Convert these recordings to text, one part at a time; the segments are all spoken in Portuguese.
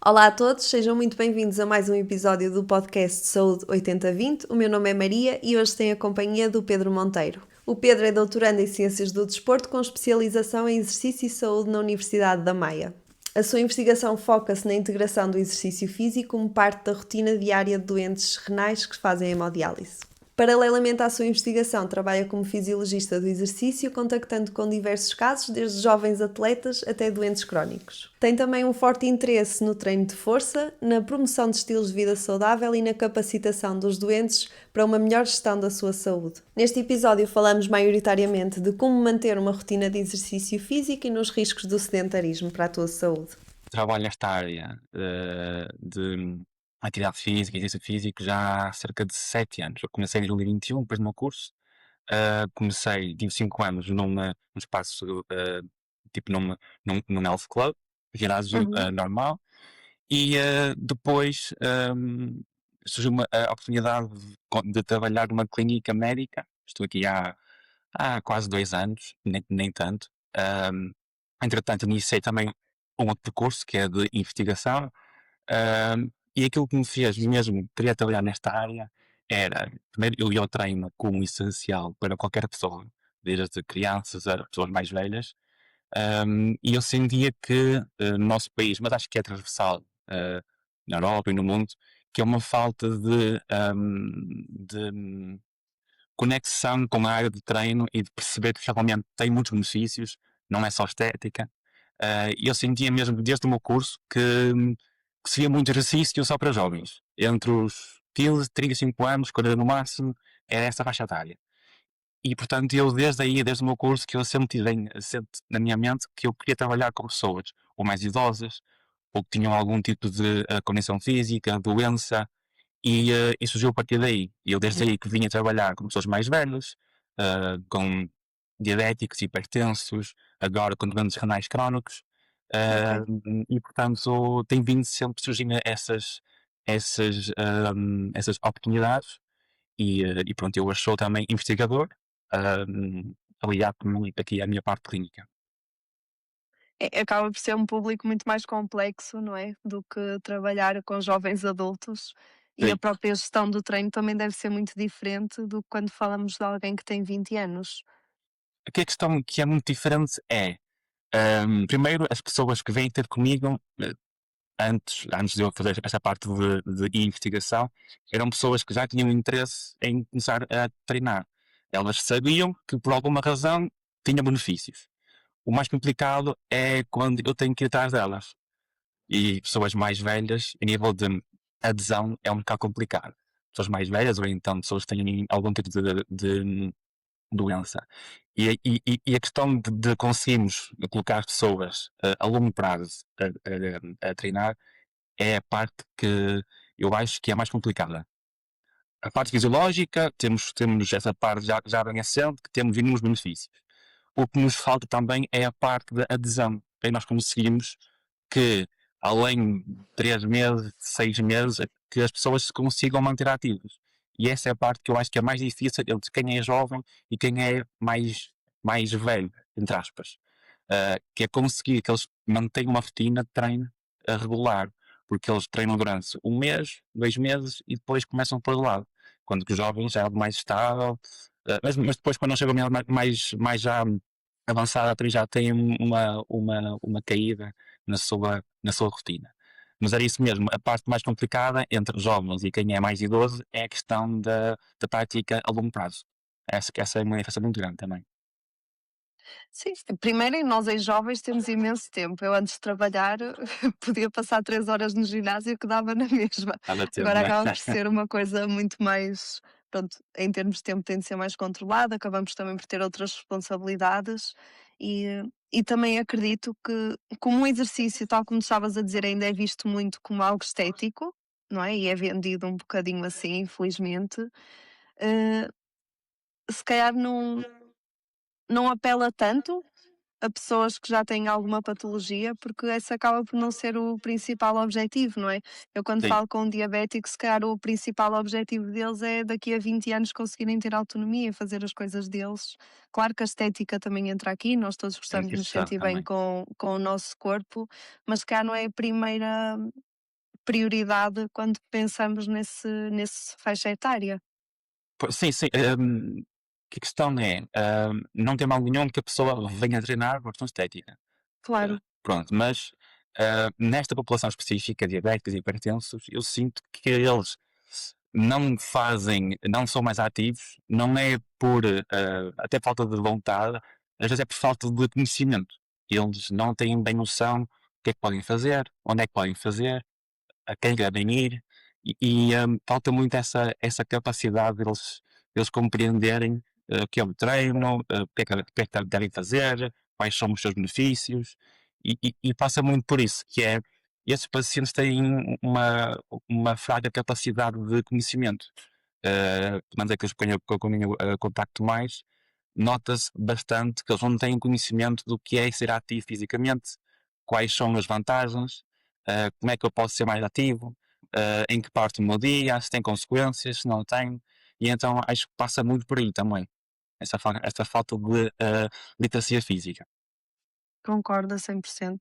Olá a todos, sejam muito bem-vindos a mais um episódio do podcast Saúde 8020. O meu nome é Maria e hoje tenho a companhia do Pedro Monteiro. O Pedro é doutorando em Ciências do Desporto com especialização em Exercício e Saúde na Universidade da Maia. A sua investigação foca-se na integração do exercício físico como parte da rotina diária de doentes renais que fazem hemodiálise. Paralelamente à sua investigação, trabalha como fisiologista do exercício, contactando com diversos casos, desde jovens atletas até doentes crónicos. Tem também um forte interesse no treino de força, na promoção de estilos de vida saudável e na capacitação dos doentes para uma melhor gestão da sua saúde. Neste episódio falamos maioritariamente de como manter uma rotina de exercício físico e nos riscos do sedentarismo para a tua saúde. Trabalho nesta área de atividade física e exercício físico já há cerca de 7 anos. Eu comecei em 2021, depois do meu curso. Tive 5 anos num espaço, tipo num health club, ginásio normal, e depois surgiu a oportunidade de trabalhar numa clínica médica. Estou aqui há quase 2 anos, nem tanto. Ahm, Entretanto, iniciei também um outro percurso que é de investigação, e aquilo que me fez mesmo querer trabalhar nesta área era, primeiro, eu ia ao treino como essencial para qualquer pessoa, desde crianças a pessoas mais velhas, e eu sentia que no nosso país, mas acho que é transversal na Europa e no mundo, que é uma falta de conexão com a área de treino e de perceber que realmente tem muitos benefícios, não é só estética. E eu sentia mesmo desde o meu curso que seria muito exercício só para jovens, entre os 15 e 35 anos, 40 no máximo, era essa faixa etária. E portanto eu desde aí, desde o meu curso, que eu sempre tive sempre na minha mente que eu queria trabalhar com pessoas ou mais idosas, ou que tinham algum tipo de condição física, doença, e surgiu a partir daí. E eu desde aí que vinha trabalhar com pessoas mais velhas, com diabéticos, hipertensos, agora com doentes renais crónicos, ah, e portanto tem vindo sempre surgindo essas oportunidades, e pronto, eu hoje sou também investigador, aliado também aqui à minha parte clínica. Acaba por ser um público muito mais complexo, não é, do que trabalhar com jovens adultos, e a Sim. própria gestão do treino também deve ser muito diferente do que quando falamos de alguém que tem 20 anos. Aqui a questão que é muito diferente é, primeiro, as pessoas que vêm ter comigo, antes de eu fazer esta parte de investigação, eram pessoas que já tinham interesse em começar a treinar. Elas sabiam que por alguma razão tinha benefícios. O mais complicado é quando eu tenho que ir atrás delas. E pessoas mais velhas, a nível de adesão, é um bocado complicado. Pessoas mais velhas, ou então pessoas que têm algum tipo de doença. E a questão de conseguirmos colocar as pessoas a longo prazo a treinar é a parte que eu acho que é mais complicada. A parte fisiológica, temos essa parte já bem assente, que temos inúmeros benefícios. O que nos falta também é a parte da adesão. Aí nós conseguimos que, além de 3 meses, 6 meses, que as pessoas se consigam manter ativas. E essa é a parte que eu acho que é mais difícil entre quem é jovem e quem é mais velho, entre aspas. Que é conseguir que eles mantenham uma rotina de treino regular, porque eles treinam durante um mês, 2 meses e depois começam por lado. Quando que os jovens já é algo mais estável, mas depois quando não chegam mais já avançada, também já têm uma caída na sua rotina. Mas era isso mesmo, a parte mais complicada entre os jovens e quem é mais idoso é a questão da prática a longo prazo. Essa é uma diferença muito grande também. Sim, primeiro nós em jovens temos imenso tempo. Eu antes de trabalhar podia passar 3 horas no ginásio que dava na mesma. Cada tempo, Agora não é? acaba por ser uma coisa muito mais, pronto, em termos de tempo tem de ser mais controlada, acabamos também por ter outras responsabilidades e também acredito que como um exercício, tal como estavas a dizer, ainda é visto muito como algo estético, não é? E é vendido um bocadinho assim, infelizmente, eh, se calhar não apela tanto a pessoas que já têm alguma patologia, porque esse acaba por não ser o principal objetivo, não é? Eu quando Sim, falo com um diabético, se calhar o principal objetivo deles é daqui a 20 anos conseguirem ter autonomia e fazer as coisas deles. Claro que a estética também entra aqui, nós todos é gostamos de nos interessante sentir bem também. com o nosso corpo, mas se calhar não é a primeira. prioridade quando pensamos nesse faixa etária. Sim, sim. Que a questão é, não tem mal nenhum que a pessoa venha treinar por questão estética. Claro. Pronto, mas nesta população específica, diabéticos e hipertensos, eu sinto que eles não fazem, não são mais ativos, não é por até falta de vontade, às vezes é por falta de conhecimento. Eles não têm bem noção do que é que podem fazer, onde é que podem fazer, a quem devem ir, falta muito essa capacidade deles compreenderem o que é o treino, o que é que devem fazer, quais são os seus benefícios, e passa muito por isso, que é esses pacientes têm uma fraca capacidade de conhecimento. Pelo menos é que eles com contacto mais, nota-se bastante que eles não têm conhecimento do que é ser ativo fisicamente, quais são as vantagens, como é que eu posso ser mais ativo, em que parte do meu dia, se tem consequências, se não tem, e então acho que passa muito por aí também, essa falta de literacia física. Concordo a 100%.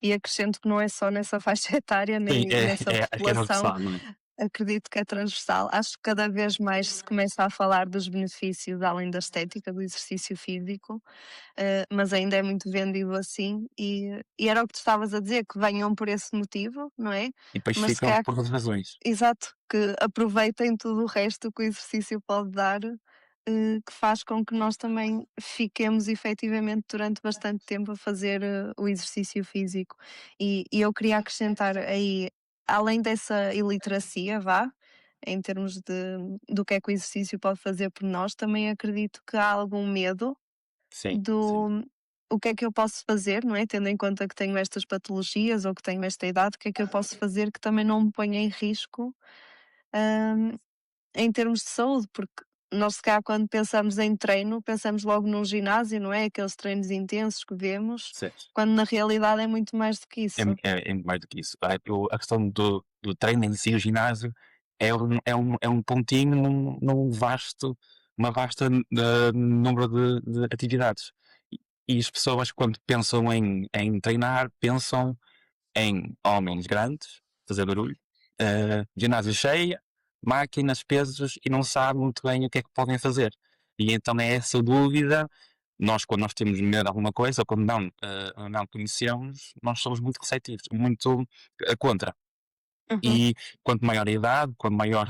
E acrescento que não é só nessa faixa etária, Sim, nem nessa acho que é população, transversal, não é? acredito que é transversal. Acho que cada vez mais se começa a falar dos benefícios, além da estética, do exercício físico, mas ainda é muito vendido assim, e era o que tu estavas a dizer, que venham por esse motivo, não é? E depois Mas se ficam calhar, por outras razões. exato, que aproveitem tudo o resto que o exercício pode dar, que faz com que nós também fiquemos efetivamente durante bastante tempo a fazer o exercício físico. E eu queria acrescentar aí, além dessa iliteracia, vá, em termos do que é que o exercício pode fazer por nós, também acredito que há algum medo Sim, sim. do o que é que eu posso fazer, não é? Tendo em conta que tenho estas patologias ou que tenho esta idade, o que é que eu posso fazer que também não me ponha em risco, hum, em termos de saúde, porque nós se calhar quando pensamos em treino, pensamos logo num ginásio, não é? Aqueles treinos intensos que vemos, Certo. quando na realidade é muito mais do que isso. É muito mais do que isso. A questão do treino em si, o ginásio, é um pontinho num vasto, uma vasta número de atividades. E as pessoas, quando pensam em treinar, pensam em homens grandes, fazer barulho, ginásio cheio, máquinas, pesos, e não sabem muito bem o que é que podem fazer. E então é essa dúvida. Nós, quando nós temos medo de alguma coisa, ou quando não conhecemos, nós somos muito receptivos, muito contra. Uhum, E quanto maior a idade, quanto maior,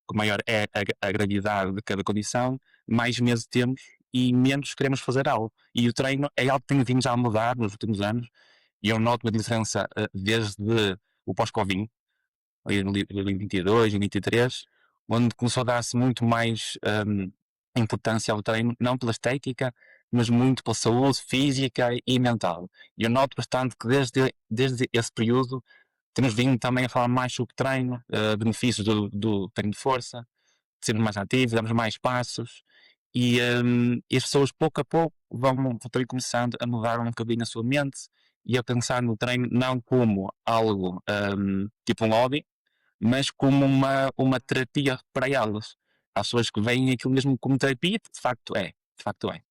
quanto maior é a gravidade de cada condição, mais medo temos e menos queremos fazer algo. E o treino é algo que tem vindo já a mudar nos últimos anos, e eu noto uma diferença desde o pós-Covid, ali no 2022 e 2023, onde começou a dar-se muito mais importância ao treino, não pela estética, mas muito pela saúde física e mental. E eu noto bastante que desde esse período temos vindo também a falar mais sobre treino, benefícios do treino de força, de sermos mais ativos, damos mais passos, e as pessoas pouco a pouco vão também começando a mudar um bocadinho a sua mente e a pensar no treino não como algo tipo um hobby, mas como uma terapia para elas. Há pessoas que veem aquilo mesmo como terapia, de facto é, de facto é.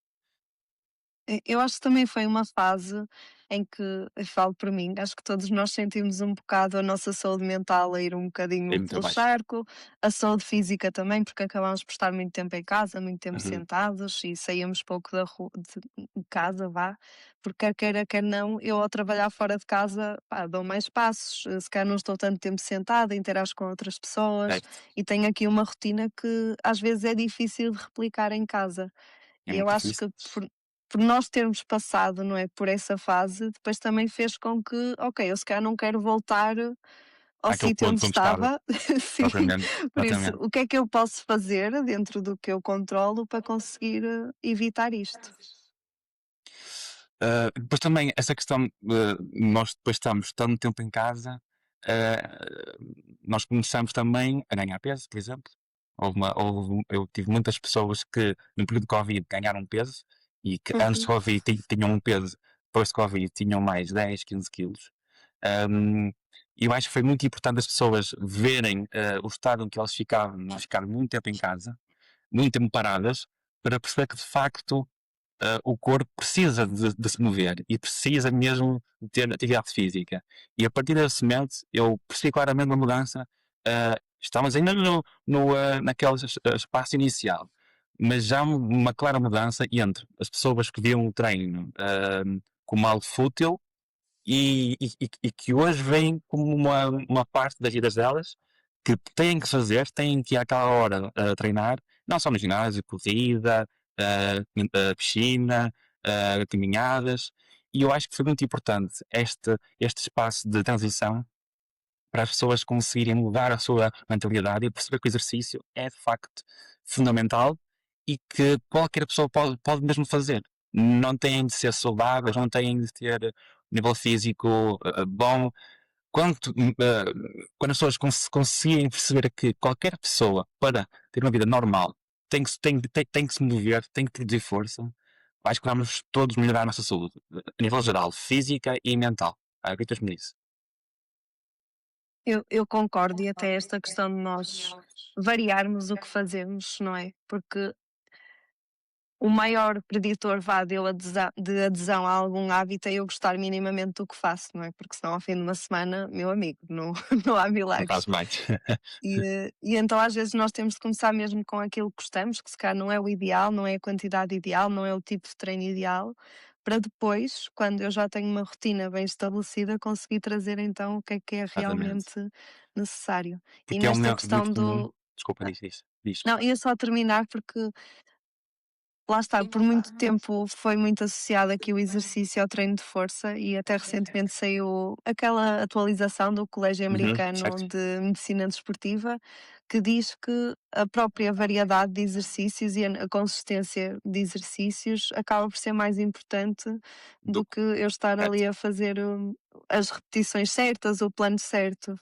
Eu acho que também foi uma fase em que, eu falo por mim, acho que todos nós sentimos um bocado a nossa saúde mental a ir um É bocadinho muito pelo abaixo. charco, a saúde física também, porque acabámos por estar muito tempo em casa, muito tempo Uhum. sentados e saíamos pouco de casa, vá, porque quer queira, quer não, eu ao trabalhar fora de casa, pá, dou mais passos, se calhar não estou tanto tempo sentada, interajo com outras pessoas Certo. e tenho aqui uma rotina que às vezes é difícil de replicar em casa. É E eu muito acho difícil. que por nós termos passado, não é, por essa fase, depois também fez com que, ok, eu se calhar não quero voltar ao Àquele sítio onde ponto onde estava, estava. Sim, exatamente, por isso, exatamente. o que é que eu posso fazer dentro do que eu controlo para conseguir evitar isto? Depois também essa questão de nós depois estamos tanto tempo em casa, nós começamos também a ganhar peso, por exemplo. Eu tive muitas pessoas que no período de Covid ganharam peso e que antes de Uhum. Covid tinham um peso, depois de Covid tinham mais 10, 15 quilos. Um, e eu acho que foi muito importante as pessoas verem o estado em que elas ficavam muito tempo em casa, muito tempo paradas, para perceber que de facto o corpo precisa de se mover e precisa mesmo de ter atividade física. E a partir desse momento eu percebi claramente uma mudança. Estamos ainda naquele espaço inicial, mas já uma clara mudança entre as pessoas que viam o treino como algo fútil e que hoje veem como uma parte das vidas delas que têm que fazer, têm que ir àquela hora treinar, não só no ginásio, corrida, piscina, caminhadas, e eu acho que foi muito importante este espaço de transição para as pessoas conseguirem mudar a sua mentalidade e perceber que o exercício é de facto fundamental e que qualquer pessoa pode mesmo fazer. Não têm de ser saudáveis, não têm de ter nível físico bom. Quando as pessoas conseguirem perceber que qualquer pessoa, para ter uma vida normal, tem que se mover, tem que produzir força, acho que vamos todos melhorar a nossa saúde, a nível geral, física e mental. Acreditas-me nisso? Eu concordo, e até esta questão de nós variarmos o que fazemos, não é? Porque o maior preditor, vá, de adesão a algum hábito é eu gostar minimamente do que faço, não é? Porque senão ao fim de uma semana, meu amigo, não, não há Não faz milagres. mais. E então às vezes nós temos de começar mesmo com aquilo que gostamos, que se calhar não é o ideal, não é a quantidade ideal, não é o tipo de treino ideal, para depois, quando eu já tenho uma rotina bem estabelecida, conseguir trazer então o que é Exatamente. realmente necessário. E Porque é um nesta erro muito questão comum. do. Desculpa, diz. Não, ia só terminar porque lá está, por muito tempo foi muito associado aqui o exercício ao treino de força e até recentemente saiu aquela atualização do Colégio Uhum, Americano certo. de Medicina Desportiva que diz que a própria variedade de exercícios e a consistência de exercícios acaba por ser mais importante Do do que- que eu estar certo. ali a fazer as repetições certas, o plano certo.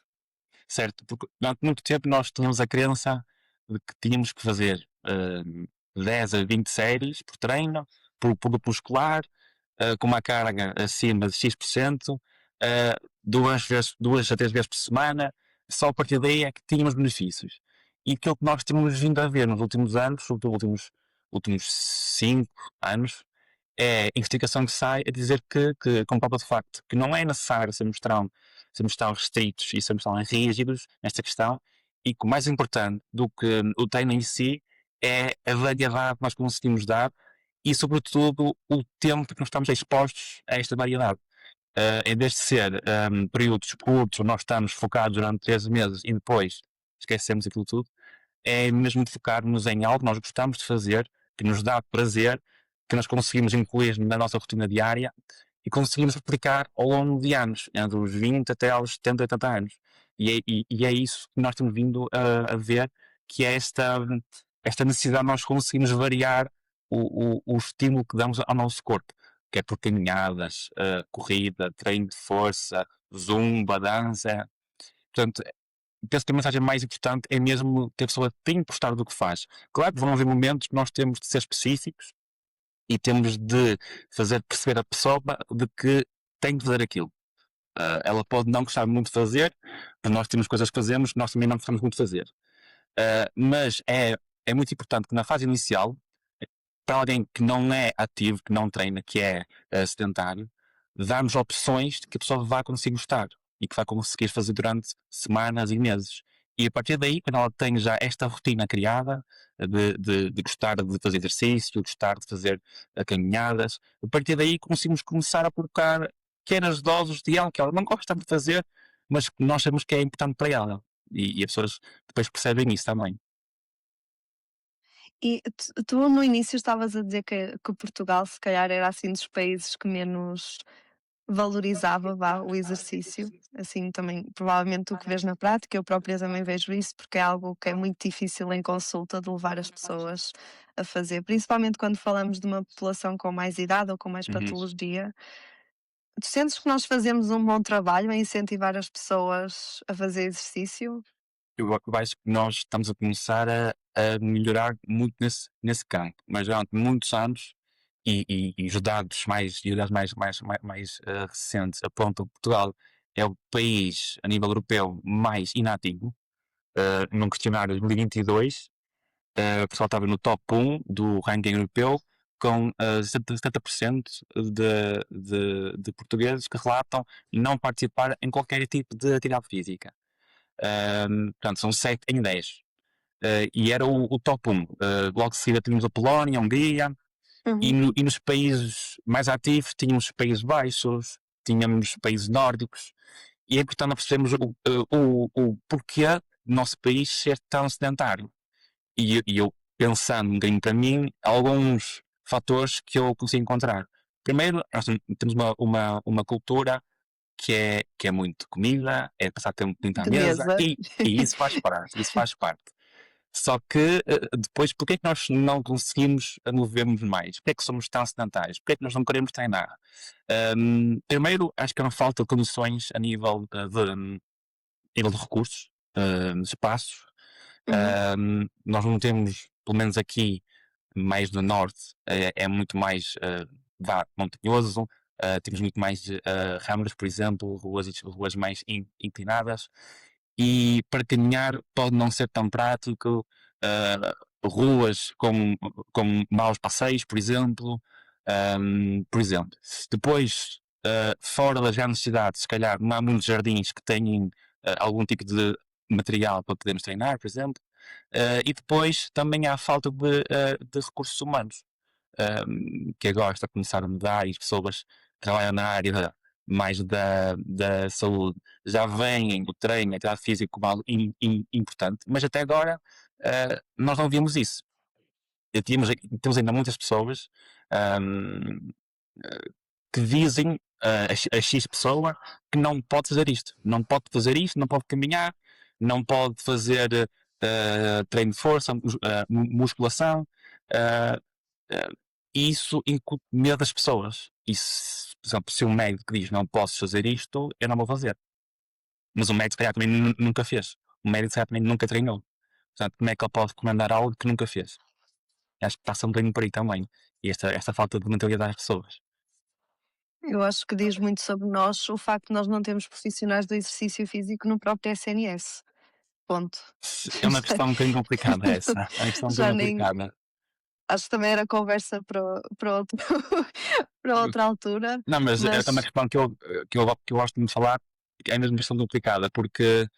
Certo, porque durante muito tempo nós tínhamos a crença de que tínhamos que fazer 10 a 20 séries por treino, por grupo muscular, com uma carga acima de X%, duas a três vezes por semana, só a partir daí é que tínhamos benefícios. E aquilo que nós temos vindo a ver nos últimos anos, últimos 5 anos, é a investigação que sai a dizer que comprova de facto que não é necessário sermos tão restritos e sermos tão rígidos nesta questão e que o mais importante do que o treino em si é a variedade que nós conseguimos dar e, sobretudo, o tempo que nós estamos expostos a esta variedade. Em vez de ser períodos curtos, nós estamos focados durante 13 meses e depois esquecemos aquilo tudo, é mesmo de focarmos em algo que nós gostamos de fazer, que nos dá prazer, que nós conseguimos incluir na nossa rotina diária e conseguimos aplicar ao longo de anos, entre os 20 até aos 70, 80 anos. E é isso que nós temos vindo a ver, que é esta necessidade de nós conseguirmos variar o estímulo que damos ao nosso corpo, que é por caminhadas, corrida, treino de força, zumba, dança. Portanto, penso que a mensagem mais importante é mesmo que a pessoa tem que gostar do que faz. Claro que vão haver momentos que nós temos de ser específicos e temos de fazer perceber a pessoa de que tem de fazer aquilo. Ela pode não gostar muito de fazer, mas nós temos coisas que fazemos que nós também não gostamos muito de fazer. Mas é muito importante que na fase inicial, para alguém que não é ativo, que não treina, que é sedentário, darmos opções de que a pessoa vá conseguir gostar e que vai conseguir fazer durante semanas e meses. E a partir daí, quando ela tem já esta rotina criada, de gostar de fazer exercício, gostar de fazer caminhadas, a partir daí conseguimos começar a colocar pequenas doses de algo que ela não gosta de fazer, mas que nós sabemos que é importante para ela. E as pessoas depois percebem isso também. E tu no início estavas a dizer que Portugal se calhar era assim dos países que menos valorizava, vá, o exercício, assim também provavelmente o que vês na prática, eu própria também vejo isso, porque é algo que é muito difícil em consulta de levar as pessoas a fazer, principalmente quando falamos de uma população com mais idade ou com mais Uhum. patologia. Tu sentes que nós fazemos um bom trabalho em incentivar as pessoas a fazer exercício? Eu acho que nós estamos a começar a melhorar muito nesse campo, mas durante muitos anos, e os dados mais recentes apontam que Portugal é o país a nível europeu mais inativo. Num questionário de 2022, Portugal estava no top 1 do ranking europeu, com 70% de portugueses que relatam não participar em qualquer tipo de atividade física. Portanto, são 7 em 10. E era o top 1. Logo de seguida tínhamos a Polónia, a Hungria, Uhum. e nos países mais ativos tínhamos os Países Baixos, tínhamos os países nórdicos, e é importante nós percebermos o porquê do nosso país ser tão sedentário. E eu, pensando um bocadinho para mim, alguns fatores que eu consegui encontrar. Primeiro, nós temos uma cultura que é muito comida, é passar tempo muito à De mesa, mesa. e isso faz parte, isso faz parte. Só que depois, porque é que nós não conseguimos mover-nos mais? Porque é que somos tão sedentários? Porque é que nós não queremos treinar? Primeiro, acho que é uma falta de condições a nível de recursos, de espaços. Uhum. Nós não temos, pelo menos aqui, mais no norte, é muito mais montanhoso. Temos muito mais ramas, por exemplo, ruas mais inclinadas. E para caminhar pode não ser tão prático. Ruas com maus passeios, por exemplo. Depois, fora das grandes cidades, se calhar não há muitos jardins que tenham algum tipo de material para podermos treinar, por exemplo. E depois também há a falta de recursos humanos, que agora está a começar a mudar, e as pessoas que trabalham na área mais da saúde já veem o treino, a atividade física como algo importante, mas até agora nós não vimos isso. Temos ainda muitas pessoas um, que dizem a X pessoa que não pode fazer isto, não pode fazer isto, não pode caminhar, não pode fazer treino de força, musculação, uh, e isso incute medo das pessoas. E se, por exemplo, se um médico diz não posso fazer isto, eu não vou fazer. Mas o médico, se calhar, também nunca fez. O médico, se calhar, também nunca treinou. Portanto, como é que ele pode recomendar algo que nunca fez? Acho que passa um bocadinho por aí também. E esta falta de mentalidade das pessoas. Eu acho que diz muito sobre nós o facto de nós não termos profissionais do exercício físico no próprio SNS. Ponto. É uma questão um bocadinho complicada essa. É uma questão um Já bocadinho nem. complicada. Acho que também era conversa para outro, para outra altura, Não, mas é uma mas questão que eu gosto de falar, que é mesmo uma questão complicada, porque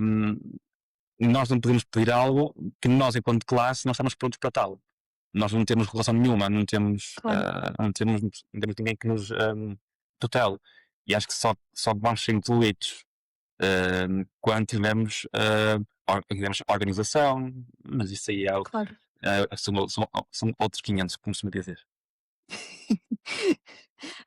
hum, nós não podemos pedir algo que nós, enquanto classe, não estamos prontos para tal. Nós não temos relação nenhuma, claro, não temos ninguém que nos tutele. E acho que só vamos ser incluídos quando tivermos organização, mas isso aí claro. são outros 500, como se me dizer.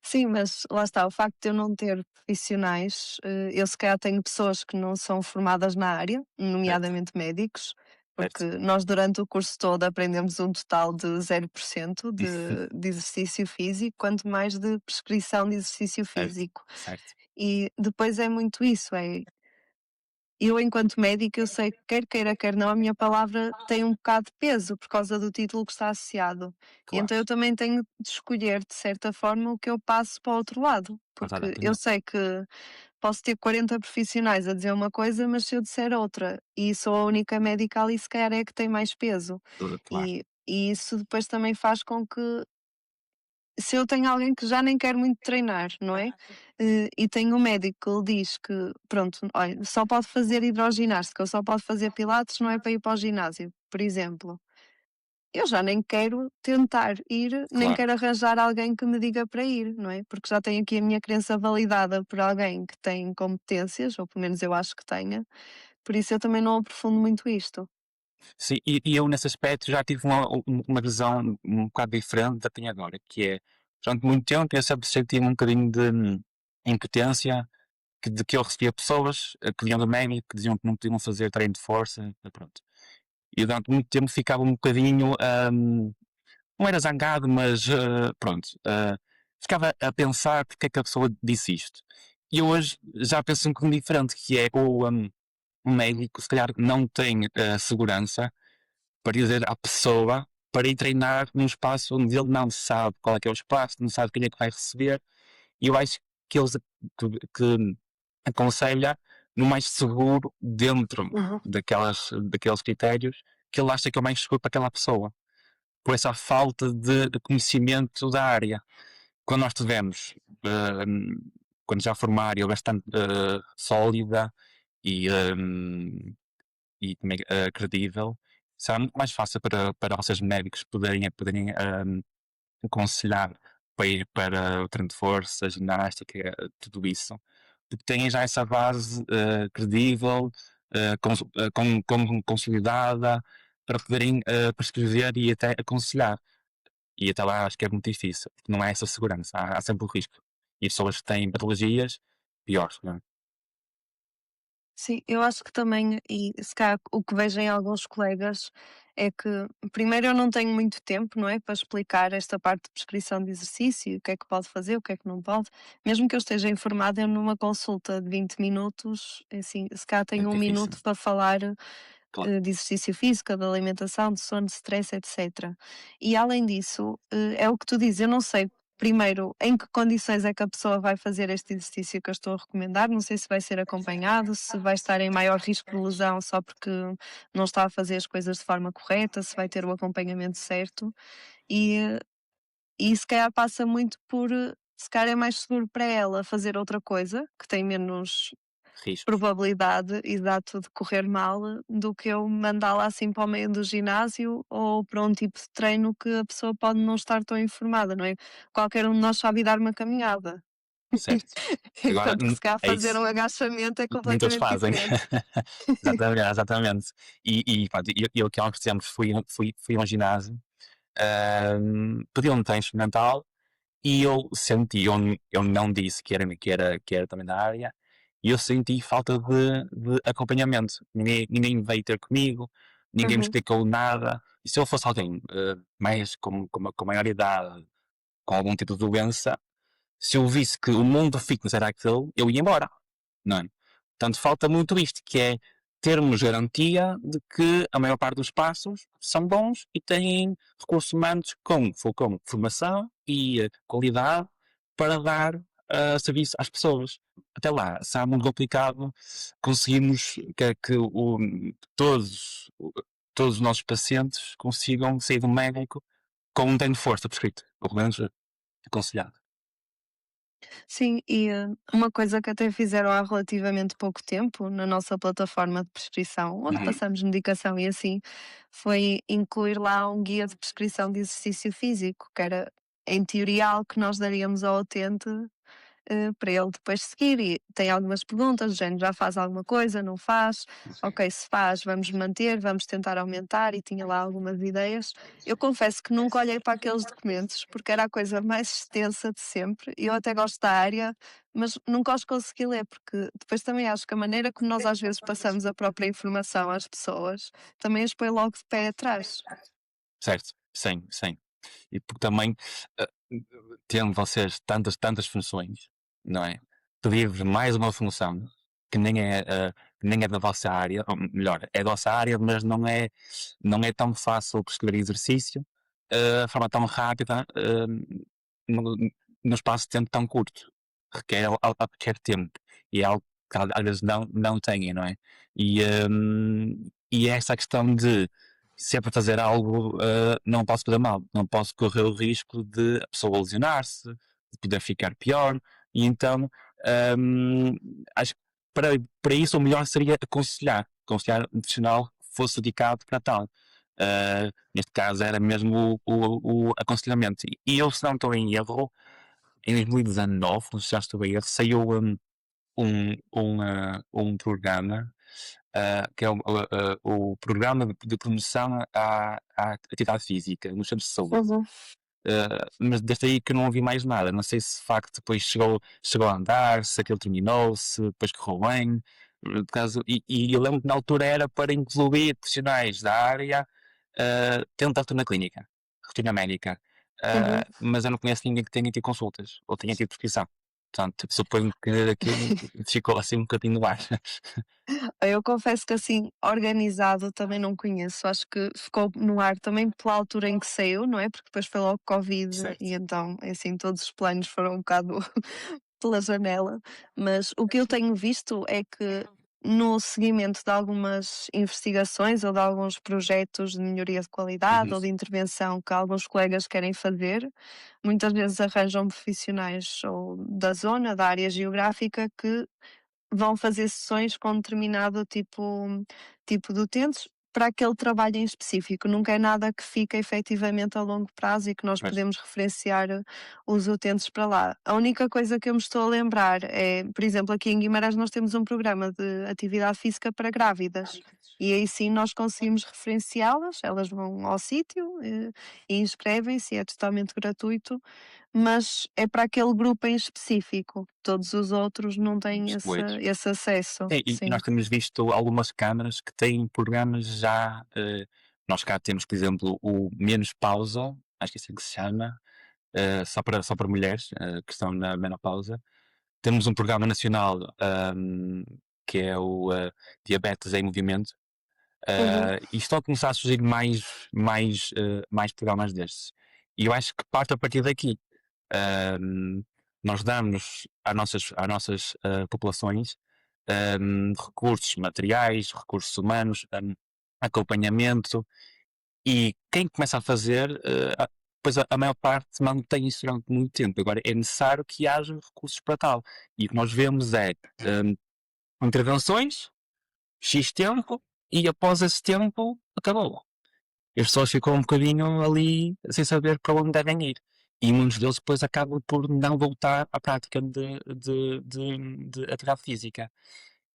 Sim, mas lá está, o facto de eu não ter profissionais, eu se calhar tenho pessoas que não são formadas na área, Certo, nomeadamente médicos, porque certo, nós durante o curso todo aprendemos um total de 0% de exercício físico, quanto mais de prescrição de exercício certo, físico. certo. E depois é muito isso, eu enquanto médica, eu sei que quer queira, quer não, a minha palavra tem um bocado de peso por causa do título que está associado. E Claro, então eu também tenho de escolher, de certa forma, o que eu passo para o outro lado. com toda a Porque eu opinião. sei que posso ter 40 profissionais a dizer uma coisa, mas se eu disser outra e sou a única médica ali, se calhar é que tem mais peso. Claro. E isso depois também faz com que se eu tenho alguém que já nem quer muito treinar, não é? E tenho um médico que lhe diz que, pronto, olha, só pode fazer hidroginástica ou só pode fazer pilates, não é para ir para o ginásio, por exemplo. Eu já nem quero tentar ir, nem Claro. quero arranjar alguém que me diga para ir, não é? Porque já tenho aqui a minha crença validada por alguém que tem competências, ou pelo menos eu acho que tenha, por isso eu também não aprofundo muito isto. Sim, e eu nesse aspecto já tive uma visão um bocado diferente da que tenho agora, que é, durante muito tempo eu sempre senti um bocadinho de impotência, de que eu recebia pessoas que vinham do médico, que diziam que não podiam fazer treino de força, pronto. E durante muito tempo ficava um bocadinho, não era zangado, mas pronto, ficava a pensar porque é que a pessoa disse isto. E hoje já penso um bocadinho diferente, que é o médico se calhar não tem segurança para dizer à pessoa para ir treinar num espaço onde ele não sabe qual é que é o espaço, não sabe quem é que vai receber, e eu acho que eles que aconselha no mais seguro dentro Uhum. daqueles critérios que ele acha que é o mais seguro para aquela pessoa. por essa falta de conhecimento da área. Quando nós tivemos, quando já for uma área bastante sólida e, também credível, será muito mais fácil para vocês médicos poderem aconselhar para ir para o treino de força, ginástica, tudo isso, porque têm já essa base credível, consolidada, para poderem prescrever e até aconselhar. E até lá acho que é muito difícil, porque não há essa segurança, há sempre o risco. E pessoas que têm patologias, piores, não é? Sim, eu acho que também, e se calhar o que vejo em alguns colegas é que, primeiro, eu não tenho muito tempo, não é? Para explicar esta parte de prescrição de exercício, o que é que pode fazer, o que é que não pode. Mesmo que eu esteja informada, eu numa consulta de 20 minutos, assim, se calhar É tenho um difícil, minuto para falar claro. de exercício físico, de alimentação, de sono, de stress, etc. E além disso, é o que tu dizes, eu não sei primeiro em que condições é que a pessoa vai fazer este exercício que eu estou a recomendar, não sei se vai ser acompanhado, se vai estar em maior risco de lesão só porque não está a fazer as coisas de forma correta, se vai ter o acompanhamento certo e, e se calhar passa muito por, se calhar é mais seguro para ela fazer outra coisa que tem menos Riscos, probabilidade, exato, de correr mal, do que eu mandá-la assim para o meio do ginásio ou para um tipo de treino que a pessoa pode não estar tão informada, não é? Qualquer um de nós sabe dar uma caminhada, certo. Agora, enquanto que se calhar é fazer isso. um agachamento é Nem todos completamente fazem. diferente. Exatamente, exatamente. Pronto, eu que há uns tempos fui a um ginásio, pedi um treino experimental e eu senti, eu não disse que era também da área, e eu senti falta de acompanhamento. Ninguém veio ter comigo, ninguém me Uhum. explicou nada. E se eu fosse alguém mais com maior idade, com algum tipo de doença, se eu visse que o mundo do fitness era aquele, eu ia embora, não é? Portanto, falta muito isto, que é termos garantia de que a maior parte dos passos são bons e têm recursos humanos com formação e qualidade para dar serviço às pessoas. Até lá, será muito complicado conseguirmos que todos, todos os nossos pacientes consigam sair do médico com um treino de força prescrito, ou pelo menos aconselhado. Sim, e uma coisa que até fizeram há relativamente pouco tempo na nossa plataforma de prescrição, onde Uhum. passamos medicação e assim, foi incluir lá um guia de prescrição de exercício físico, que era, em teoria, algo que nós daríamos ao utente para ele depois seguir. E tem algumas perguntas, do género, já faz alguma coisa, não faz? Ok, se faz, vamos manter, vamos tentar aumentar, e tinha lá algumas ideias. Eu confesso que nunca olhei para aqueles documentos, porque era a coisa mais extensa de sempre. Eu até gosto da área, mas nunca os consegui ler, porque depois também acho que a maneira como nós às vezes passamos a própria informação às pessoas também as põe logo de pé atrás. Certo, sim, sim. E porque também, eh, tendo vocês tantas funções, não é? Pedir-vos mais uma função que nem é da vossa área, ou melhor, é da vossa área, mas não é tão fácil prescrever exercício, de forma tão rápida, no, no espaço de tempo tão curto. Requer tempo. E é algo que às vezes não têm, não é? E essa questão de se é para fazer algo, não posso fazer mal, não posso correr o risco de a pessoa lesionar-se, de poder ficar pior, e então hum, acho que para isso o melhor seria aconselhar um profissional que fosse dedicado para tal. Neste caso era mesmo o aconselhamento. E eu, se não estou em erro, em 2019, não sei se já estou em erro, saiu um programa que é o programa de promoção à atividade física nos centros de saúde. Uhum. Mas desde aí que eu não ouvi mais nada. Não sei se de facto depois chegou a andar, se aquilo terminou, se depois correu bem. E eu lembro que na altura era para incluir profissionais da área, tendo tanto na clínica, rotina médica. Uhum. Mas eu não conheço ninguém que tenha tido consultas ou tenha tido prescrição. Portanto, suponho que aquilo ficou assim um bocadinho no ar. Eu confesso que assim, organizado também não conheço. Acho que ficou no ar também pela altura em que saiu, não é? Porque depois foi logo Covid e Certo. então, assim, todos os planos foram um bocado pela janela. Mas o que eu tenho visto é que no seguimento de algumas investigações ou de alguns projetos de melhoria de qualidade Uhum. ou de intervenção que alguns colegas querem fazer, muitas vezes arranjam profissionais ou da zona, da área geográfica, que vão fazer sessões com determinado tipo de utentes para aquele trabalho em específico. Nunca é nada que fica efetivamente a longo prazo e que nós Pois, podemos referenciar os utentes para lá. A única coisa que eu me estou a lembrar é, por exemplo, aqui em Guimarães nós temos um programa de atividade física para grávidas. E aí sim nós conseguimos referenciá-las, elas vão ao sítio e inscrevem-se, é totalmente gratuito, mas é para aquele grupo em específico. Todos os outros não têm excluídos. esse acesso. E Sim. nós temos visto algumas câmaras que têm programas já. Nós cá temos, por exemplo, o Menos Pausa, acho que é assim que se chama, só para mulheres que estão na menopausa. Temos um programa nacional que é o Diabetes em Movimento. Uhum. E estão a começar a surgir mais programas destes. E eu acho que parte a partir daqui. Ahm, Nós damos às nossas populações recursos materiais, recursos humanos, acompanhamento, e quem começa a fazer, depois a maior parte mantém isso durante muito tempo. Agora é necessário que haja recursos para tal. E o que nós vemos é hum, intervenções, X tempo, e após esse tempo acabou. E as pessoas ficam um bocadinho ali sem saber para onde devem ir. E muitos deles depois acabam por não voltar à prática de atividade física.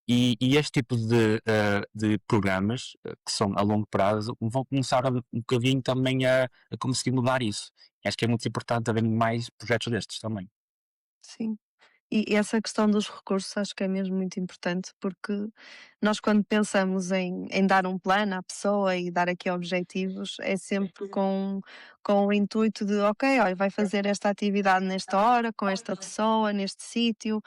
E este tipo de programas, que são a longo prazo, vão começar um bocadinho também a conseguir mudar isso. E acho que é muito importante haver mais projetos destes também. Sim. E essa questão dos recursos acho que é mesmo muito importante, porque nós quando pensamos em dar um plano à pessoa e dar aqui objetivos, é sempre com o intuito de, ok, olha, vai fazer esta atividade nesta hora, com esta pessoa, neste sítio,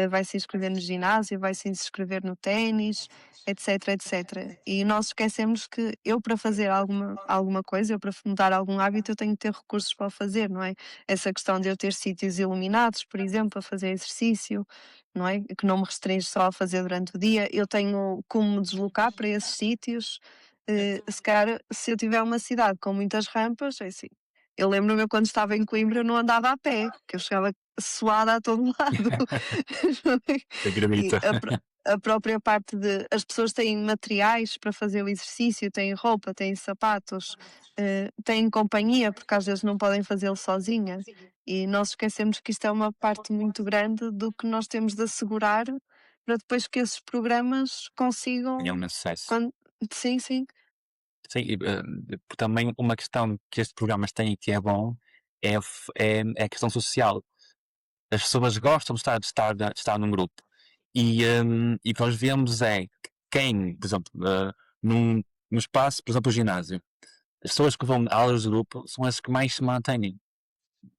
vai se inscrever no ginásio, vai se inscrever no ténis, etc, etc. E nós esquecemos que eu para fazer alguma coisa, eu para mudar algum hábito, eu tenho que ter recursos para o fazer, não é? Essa questão de eu ter sítios iluminados, por exemplo, a fazer exercício, não é? Que não me restringe só a fazer durante o dia. Eu tenho como me deslocar para esses sítios. Se calhar, se eu tiver uma cidade com muitas rampas, é assim. Eu lembro-me eu, quando estava em Coimbra, eu não andava a pé, que eu chegava suada a todo lado. E Acredito. a própria parte de as pessoas têm materiais para fazer o exercício, têm roupa, têm sapatos, têm companhia, porque às vezes não podem fazê-lo sozinha. E nós esquecemos que isto é uma parte muito grande do que nós temos de assegurar para depois que esses programas É consigam. um sucesso. Quan- Sim, sim. Sim, também uma questão que estes programas têm e que é bom é a questão social. As pessoas gostam de estar num grupo. E o que nós vemos é que quem, por exemplo, num espaço, por exemplo, o ginásio, as pessoas que vão a aulas de grupo são as que mais se mantêm.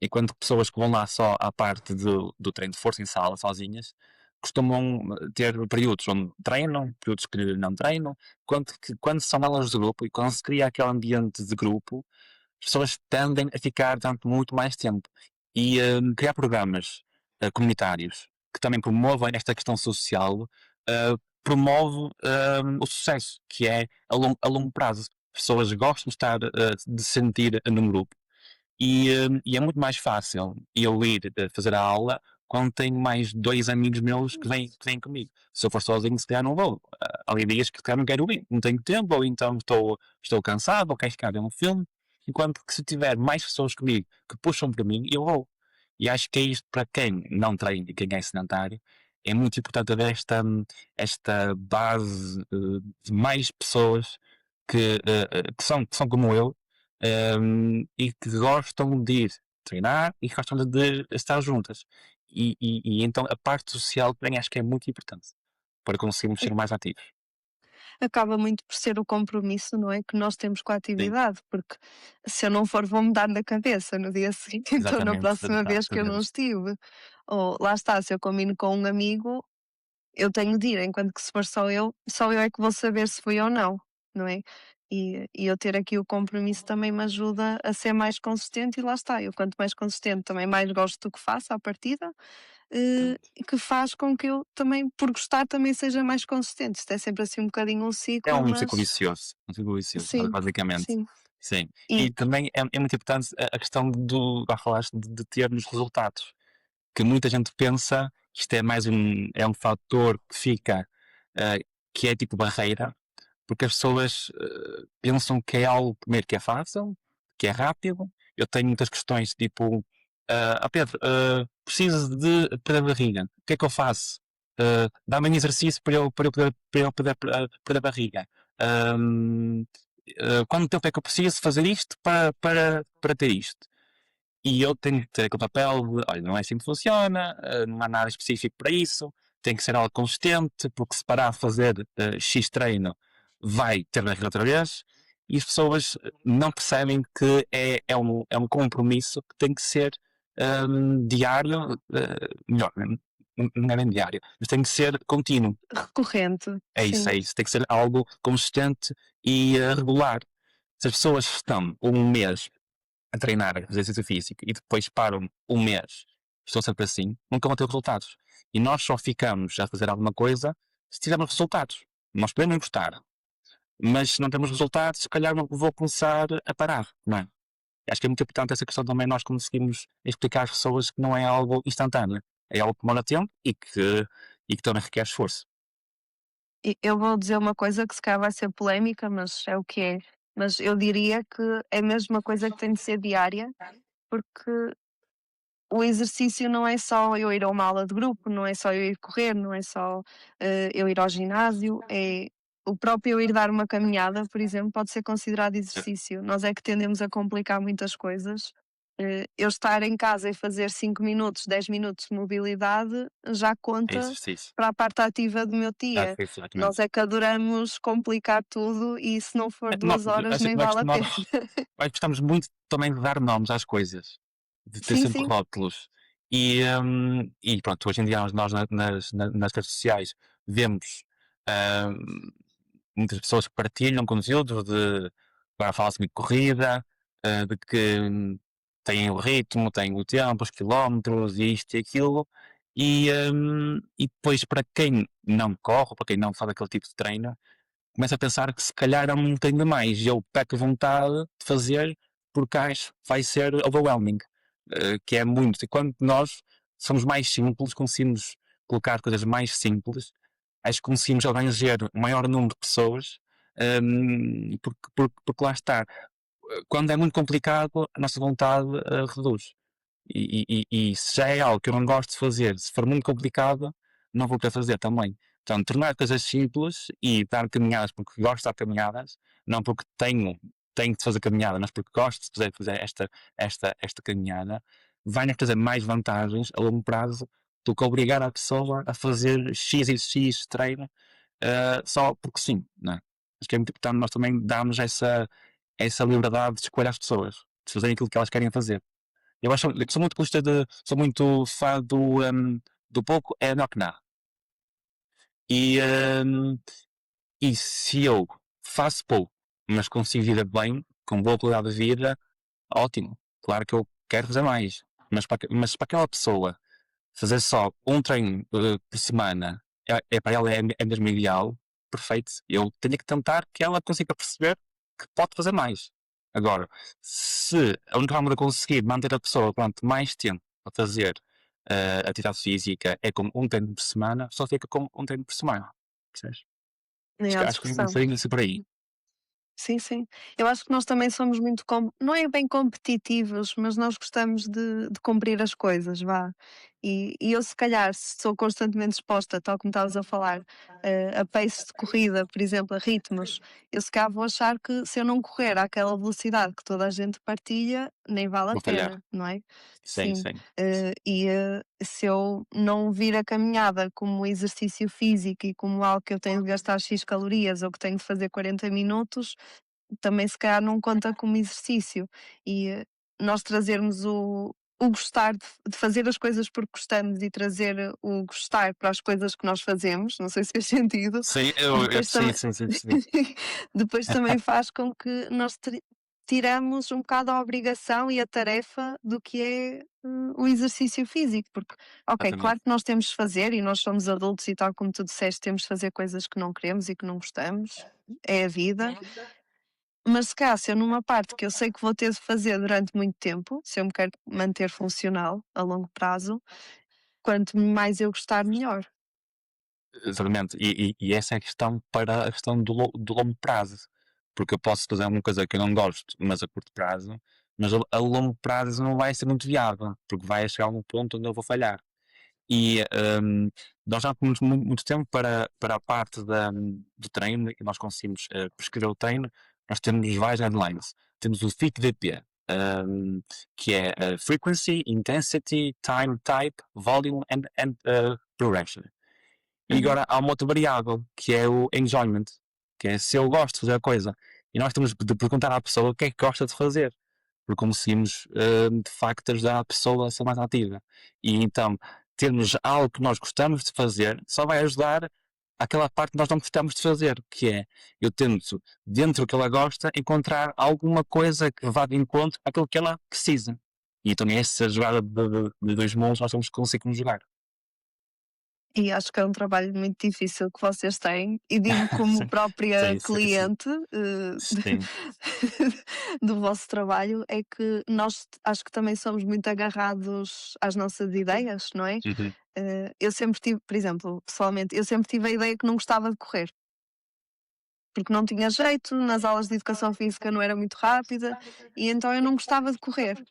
Enquanto que pessoas que vão lá só à parte do treino de força em sala, sozinhas, costumam ter períodos onde treinam, períodos que não treinam, quando são aulas de grupo e quando se cria aquele ambiente de grupo, as pessoas tendem a ficar durante muito mais tempo. E criar programas comunitários que também promovam esta questão social promove o sucesso, que é a longo prazo. As pessoas gostam de estar, de se sentir num grupo. E é muito mais fácil eu ir fazer a aula quando tenho mais dois amigos meus que vêm comigo. Se eu for sozinho, se calhar não vou. Há dias que se calhar não quero ir, não tenho tempo, ou então estou cansado, ou quero ficar a ver um filme. Enquanto que se tiver mais pessoas comigo que puxam para mim, eu vou. E acho que é isto para quem não treina e quem é sedentário. É muito importante haver esta base de mais pessoas que são como eu, e que gostam de ir treinar e que gostam de estar juntas. E então a parte social também acho que é muito importante para conseguirmos ser mais ativos. Acaba muito por ser o compromisso, não é, que nós temos com a Sim, atividade, porque se eu não for vou-me dar na cabeça no dia seguinte, então na exatamente, próxima vez que eu não fazemos. estive. Ou lá está, se eu combino com um amigo, eu tenho de ir, enquanto que se for só eu é que vou saber se fui ou não, não é? E eu ter aqui o compromisso também me ajuda a ser mais consistente e lá está, eu quanto mais consistente também mais gosto do que faço à partida, que faz com que eu também, por gostar, também seja mais consistente. Isto é sempre assim um bocadinho um É ciclo, um mas ciclo vicioso, sim, basicamente. sim. Sim. E E também é muito importante a questão já falaste de termos resultados, que muita gente pensa que isto é um fator que fica, eh, que é tipo barreira, porque as pessoas pensam que é algo primeiro que é fácil, que é rápido. Eu tenho muitas questões tipo, Pedro, preciso de perder a barriga. O que é que eu faço? Dá-me um exercício para eu poder perder a barriga. Ahm, Quanto tempo é que eu preciso fazer isto para ter isto? E eu tenho que ter aquele papel de, olha, não é assim que funciona, não há nada específico para isso, tem que ser algo consistente, porque se parar a fazer X treino, vai ter barriga outra vez, e as pessoas não percebem que é um compromisso que tem que ser diário, melhor, não é bem diário, mas tem que ser contínuo. recorrente, É sim. isso, tem que ser algo consistente e regular. Se as pessoas estão um mês a treinar, a fazer exercício físico e depois param um mês, estou sempre assim, nunca vão ter resultados. E nós só ficamos a fazer alguma coisa se tivermos resultados. Nós podemos gostar, mas se não temos resultados, se calhar não vou começar a parar, não é? Acho que é muito importante essa questão também nós conseguimos explicar às pessoas que não é algo instantâneo, é algo que demora tempo e que também requer esforço. E eu vou dizer uma coisa que se calhar vai ser polémica, mas é o que é. Mas eu diria que é mesmo uma coisa que tem de ser diária, porque o exercício não é só eu ir a uma aula de grupo, não é só eu ir correr, não é só eu ir ao ginásio, é o próprio eu ir dar uma caminhada, por exemplo, pode ser considerado exercício. Nós é que tendemos a complicar muitas coisas. Eu estar em casa e fazer 5 minutos, 10 minutos de mobilidade já É conta exercício. para a parte ativa do meu Já dia. foi Nós exatamente. é que adoramos complicar tudo e se não for Nós, 2 horas nem nós, vale a pena. nós, nós gostamos muito também de dar nomes às coisas, de ter Sim, sempre sim. rótulos. E pronto, hoje em dia nós nas redes sociais vemos hum, muitas pessoas que partilham conteúdos de, agora fala-se muito de corrida, de que têm o ritmo, têm o tempo, os quilómetros, isto e aquilo. E depois, para quem não corre, para quem não faz aquele tipo de treino, começo a pensar que se calhar é um bocadinho demais e eu perco a vontade de fazer porque acho que vai ser overwhelming, que é muito. E quando nós somos mais simples, conseguimos colocar coisas mais simples, acho que conseguimos abranger o maior número de pessoas, porque lá está. Quando é muito complicado, a nossa vontade reduz. E se já é algo que eu não gosto de fazer, se for muito complicado, não vou querer fazer também. Portanto, tornar coisas simples e dar caminhadas porque gosto de dar caminhadas, não porque tenho de fazer caminhada, mas porque gosto de fazer esta caminhada, vai-nos trazer mais vantagens a longo prazo do que obrigar a pessoa a fazer X e X treino só porque sim, não é? Acho que é muito importante nós também darmos essa liberdade de escolha às pessoas, de fazerem aquilo que elas querem fazer. Eu acho, sou muito sou muito fã do pouco é melhor que nada. E, hum, e se eu faço pouco, mas consigo viver bem, com boa qualidade de vida, ótimo. Claro que eu quero fazer mais. Mas para aquela pessoa, fazer só um treino por semana é para ela é mesmo ideal, perfeito. Eu tenho que tentar que ela consiga perceber que pode fazer mais. Agora, se a única forma de conseguir manter a pessoa durante mais tempo a fazer atividade física é com um treino por semana, só fica com um treino por semana. Percebes? Nem há Acho que é um discussão. bocadinho assim por aí. Sim, sim. Eu acho que nós também somos muito não é bem competitivos, mas nós gostamos de cumprir as coisas, vá. E eu se calhar, se sou constantemente exposta, tal como estavas a falar, a pace de corrida, por exemplo, a ritmos, eu se calhar vou achar que se eu não correr àquela velocidade que toda a gente partilha, nem vale a Vou falhar. pena, não é? Sim, Sim. sim. Se eu não vir a caminhada como exercício físico e como algo que eu tenho de gastar X calorias ou que tenho de fazer 40 minutos, também se calhar não conta como exercício. E nós trazermos o gostar de fazer as coisas porque gostamos e trazer o gostar para as coisas que nós fazemos, não sei se fez sentido, Sim, depois sim, também sim, sim, percebi. depois também faz com que nós tiramos um bocado a obrigação e a tarefa do que é o exercício físico, porque, ok, claro Exatamente. que nós temos de fazer e nós somos adultos e tal como tu disseste, temos de fazer coisas que não queremos e que não gostamos, é a vida, mas se calhar se eu numa parte que eu sei que vou ter de fazer durante muito tempo, se eu me quero manter funcional a longo prazo, quanto mais eu gostar, melhor. Exatamente. E essa é a questão para a questão do longo prazo. Porque eu posso fazer alguma coisa que eu não gosto, mas a curto prazo, mas a longo prazo não vai ser muito viável, porque vai chegar a um ponto onde eu vou falhar. E nós já temos muito tempo para a parte do treino, e nós conseguimos prescrever o treino. Nós temos várias guidelines. Temos o FIT-VP, que é Frequency, Intensity, Time, Type, Volume and Progression. E Uhum. agora há uma outra variável, que é o enjoyment, que é se eu gosto de fazer a coisa. E nós temos de perguntar à pessoa o que é que gosta de fazer, porque conseguimos de facto ajudar a pessoa a ser mais ativa. E então, termos algo que nós gostamos de fazer só vai ajudar aquela parte que nós não gostamos de fazer, que é eu tento, dentro do que ela gosta, encontrar alguma coisa que vá de encontro àquilo que ela precisa. E então é essa jogada de dois mãos nós temos que conseguir jogar. E acho que é um trabalho muito difícil que vocês têm, e digo como sim, própria sim, sim, sim. cliente, Sim. do vosso trabalho, é que nós acho que também somos muito agarrados às nossas ideias, não é? Uhum. Eu sempre tive, por exemplo, pessoalmente, eu sempre tive a ideia que não gostava de correr, porque não tinha jeito, nas aulas de educação física não era muito rápida, e então eu não gostava de correr.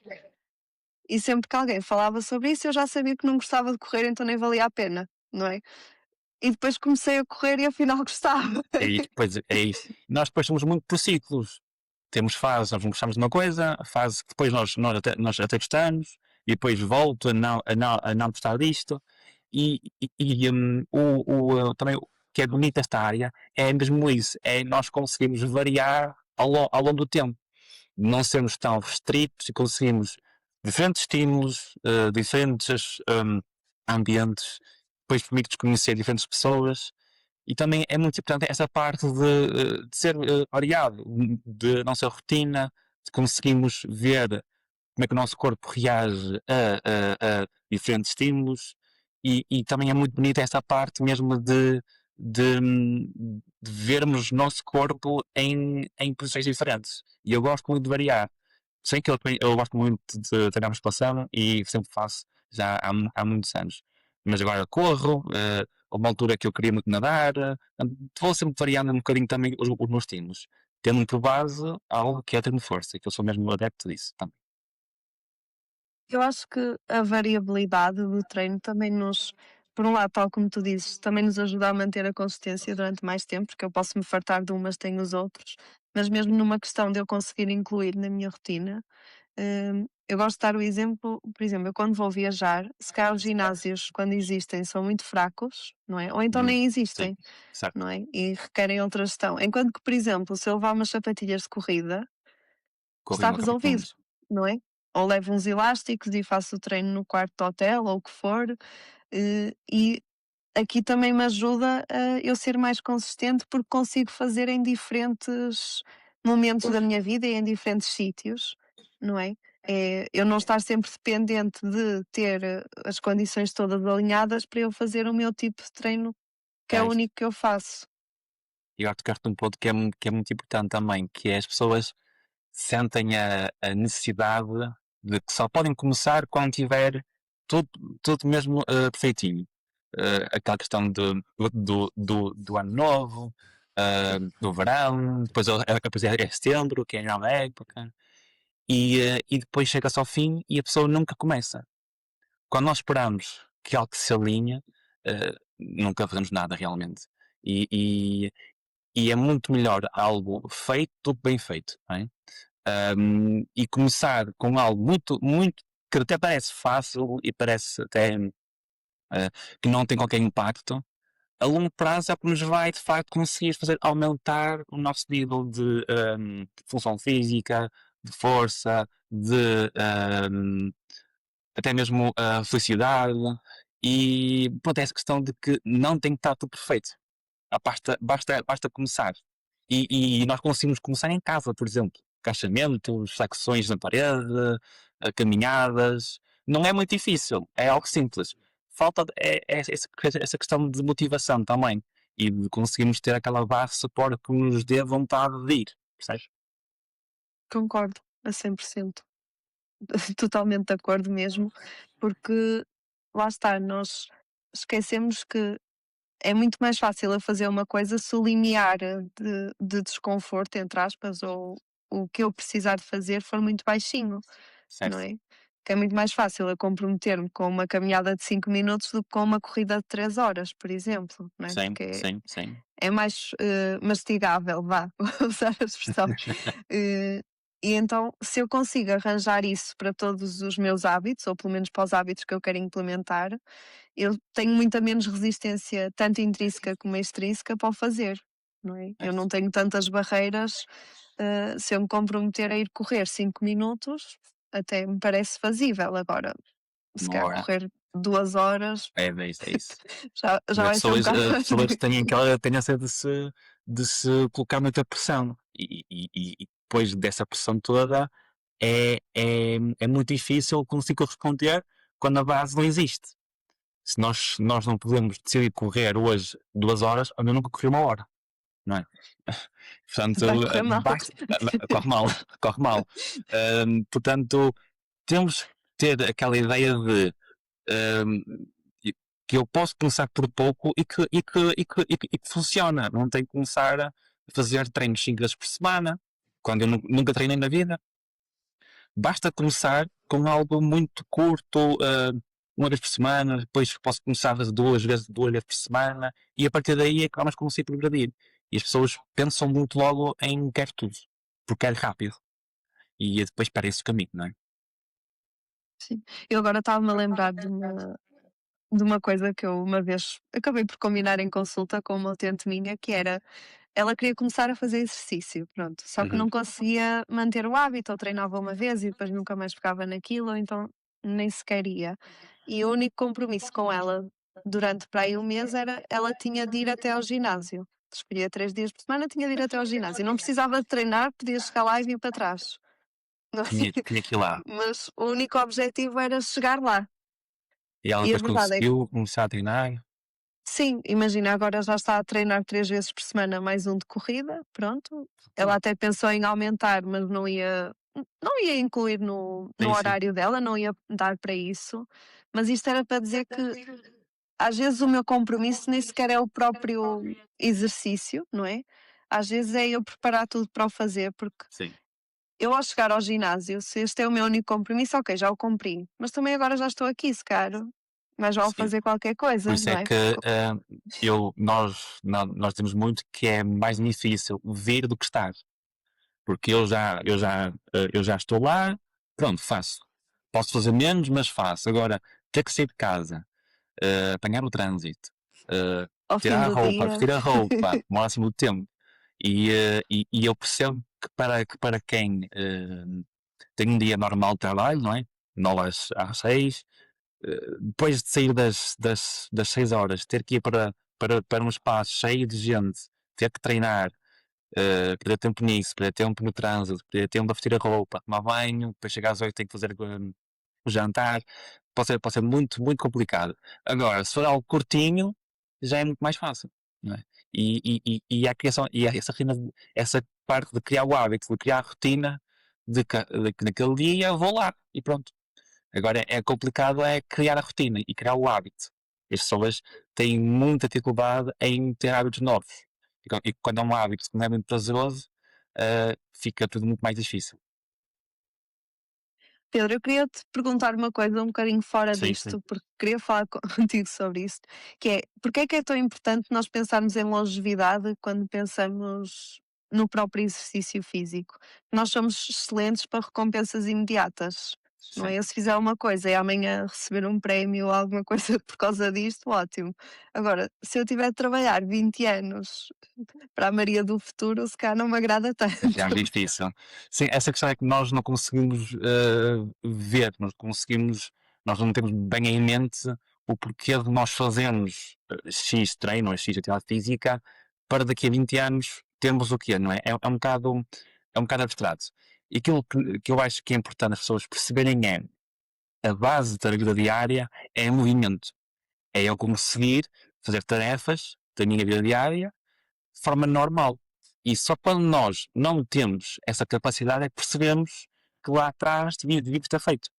E sempre que alguém falava sobre isso, eu já sabia que não gostava de correr, então nem valia a pena, não é? E depois comecei a correr e afinal gostava. Pois é isso. Nós depois somos muito por ciclos. Temos fases, nós gostamos de uma coisa, a fase que depois nós até gostamos, e depois volto a não gostar disto. Também o que é bonito esta área é mesmo isso, é nós conseguimos variar ao longo do tempo. Não sermos tão restritos e conseguimos diferentes estímulos, diferentes ambientes, depois permite-nos conhecer diferentes pessoas e também é muito importante essa parte de ser variado, de nossa rotina, de conseguirmos ver como é que o nosso corpo reage a diferentes estímulos e também é muito bonita essa parte mesmo de, de vermos o nosso corpo em posições diferentes. E eu gosto muito de variar. Sei que eu gosto muito de treinar musculação e sempre faço já há muitos anos. Mas agora corro, houve uma altura que eu queria muito nadar, vou sempre variando um bocadinho também os meus estímulos, tendo por base algo que é treino de força, que eu sou mesmo adepto disso também. Eu acho que a variabilidade do treino também nos, por um lado, tal como tu dizes, também nos ajuda a manter a consistência durante mais tempo, porque eu posso me fartar de umas, tenho os outros, mas mesmo numa questão de eu conseguir incluir na minha rotina, eu gosto de dar o exemplo, por exemplo, eu quando vou viajar, se calhar os ginásios, quando existem, são muito fracos, não é? Ou então Uhum. nem Sim, existem, não certo. é? E requerem outra gestão. Enquanto que, por exemplo, se eu levar umas sapatilhas de corrida, está Corrida, café com resolvido, não é? Ou levo uns elásticos e faço o treino no quarto do hotel ou o que for, e aqui também me ajuda a eu ser mais consistente, porque consigo fazer em diferentes momentos da minha vida e em diferentes sítios, não é? Eu não estar sempre dependente de ter as condições todas alinhadas para eu fazer o meu tipo de treino, que é É o isso. único que eu faço. E agora tocaste num ponto que é muito importante também, que é as pessoas sentem a necessidade de que só podem começar quando tiver tudo, tudo mesmo perfeitinho. Aquela questão do ano novo, do verão, depois é setembro, que é a nova época, e depois chega-se ao fim e a pessoa nunca começa. Quando nós esperamos que algo se alinhe, nunca fazemos nada realmente. E, e, e é muito melhor algo feito do que bem feito. Não é? E começar com algo muito, muito que até parece fácil e parece até que não tem qualquer impacto, a longo prazo é o que nos vai de facto conseguir fazer aumentar o nosso nível de função física, de força, de até mesmo a felicidade. E pronto, é essa questão de que não tem que estar tudo perfeito. Basta começar. E nós conseguimos começar em casa, por exemplo. agachamentos, flexões na parede, caminhadas. Não é muito difícil, é algo simples. Falta essa questão de motivação também e de conseguirmos ter aquela base de suporte que nos dê vontade de ir, percebes? Concordo a 100%. Totalmente de acordo mesmo, porque lá está, nós esquecemos que é muito mais fácil eu fazer uma coisa se o limiar de desconforto, entre aspas, ou o que eu precisar de fazer for muito baixinho, não Certo? é? Que é muito mais fácil eu comprometer-me com uma caminhada de 5 minutos do que com uma corrida de 3 horas, por exemplo, não é? Sim, Porque sim, sim. é mais, mastigável, vá, vou usar a expressão. Eh, e então, se eu consigo arranjar isso para todos os meus hábitos, ou pelo menos para os hábitos que eu quero implementar, eu tenho muita menos resistência, tanto intrínseca como extrínseca, para o fazer, não é? Eu não Certo. tenho tantas barreiras, se eu me comprometer a ir correr 5 minutos, até me parece fazível. Agora, se Uma quer hora. correr 2 horas, É isso, é isso. já As vai ser um pessoas, bocado as mais pessoas têm difícil. aquela tendência de se colocar muita pressão e depois dessa pressão toda é muito difícil conseguir corresponder quando a base não existe. Se nós não podemos decidir correr hoje 2 horas, eu nunca corri 1 hora, não é? Vai Portanto, correr mal. basta, corre mal, corre mal. Portanto, temos que ter aquela ideia de hum, que eu posso começar por pouco e que funciona. Não tenho que começar a fazer treinos 5 vezes por semana, quando eu nunca treinei na vida. Basta começar com algo muito curto, 1 vez por semana, depois posso começar das 2 vezes por semana, e a partir daí é que vamos conseguir progredir. E as pessoas pensam muito logo em quer tudo, porque é rápido. E depois perde-se o caminho, não é? Sim. Eu agora estava-me a lembrar de uma coisa que eu uma vez acabei por combinar em consulta com uma utente minha, que era, ela queria começar a fazer exercício, pronto, só que Uhum. não conseguia manter o hábito, ou treinava uma vez e depois nunca mais pegava naquilo, ou então nem sequer ia. E o único compromisso com ela durante para aí um mês era, ela tinha de ir até ao ginásio. Escolhia 3 dias por semana, tinha de ir até ao ginásio. Não precisava de treinar, podia chegar lá e vir para trás. Não é? Tinha que ir lá. Mas o único objetivo era chegar lá. E ela E a depois verdade é que conseguiu começar a treinar. sim, imagina, agora já está a treinar 3 vezes por semana, mais um de corrida, pronto. Ela até pensou em aumentar, mas não ia incluir no Sim, sim. horário dela, não ia dar para isso. Mas isto era para dizer que às vezes o meu compromisso nem sequer é o próprio exercício, não é? Às vezes é eu preparar tudo para o fazer, porque Sim. eu ao chegar ao ginásio, se este é o meu único compromisso, ok, já o cumpri, mas também agora já estou aqui, se calhar, mas já vou Sim. fazer qualquer Por coisa, isso não é é? que nós temos muito que é mais difícil vir do que estar. Porque eu já estou lá, pronto, faço. Posso fazer menos, mas faço. Agora, ter que sair de casa, apanhar o trânsito, eh, Ao fim tirar a do roupa, dia. vestir a roupa, o máximo do tempo. E eu percebo que para quem tem um dia normal de trabalho, não é? 9 às 6, depois de sair das 6 horas, ter que ir para um espaço cheio de gente, ter que treinar, perder tempo nisso, perder tempo no trânsito, perder tempo a vestir a roupa, tomar banho, depois chegar às 8 tem que fazer o jantar, pode ser muito, muito complicado. Agora, se for algo curtinho, já é muito mais fácil, não é? E a criação, e essa parte de criar o hábito, de criar a rotina, de que naquele dia vou lá e pronto. Agora é complicado é criar a rotina e criar o hábito. As pessoas têm muita dificuldade em ter hábitos novos. E quando é um hábito que não é muito prazeroso, fica tudo muito mais difícil. Pedro, eu queria te perguntar uma coisa um bocadinho fora Sim, sim. disto, porque queria falar contigo sobre isto, que é, porque é que é tão importante nós pensarmos em longevidade quando pensamos no próprio exercício físico? Nós somos excelentes para recompensas imediatas, não Sim. é? Eu se fizer uma coisa e amanhã receber um prémio ou alguma coisa por causa disto, ótimo. Agora, se eu tiver de trabalhar 20 anos para a Maria do futuro, se calhar não me agrada É tanto. mais difícil. Sim, essa questão é que nós não conseguimos ver, nós não temos bem em mente o porquê de nós fazermos X treino ou X atividade física para daqui a 20 anos termos o quê, não é? É um bocado abstrato. E aquilo que eu acho que é importante as pessoas perceberem é a base da vida diária é movimento. É eu conseguir fazer tarefas da minha vida diária de forma normal. E só quando nós não temos essa capacidade é que percebemos que lá atrás devia estar feito.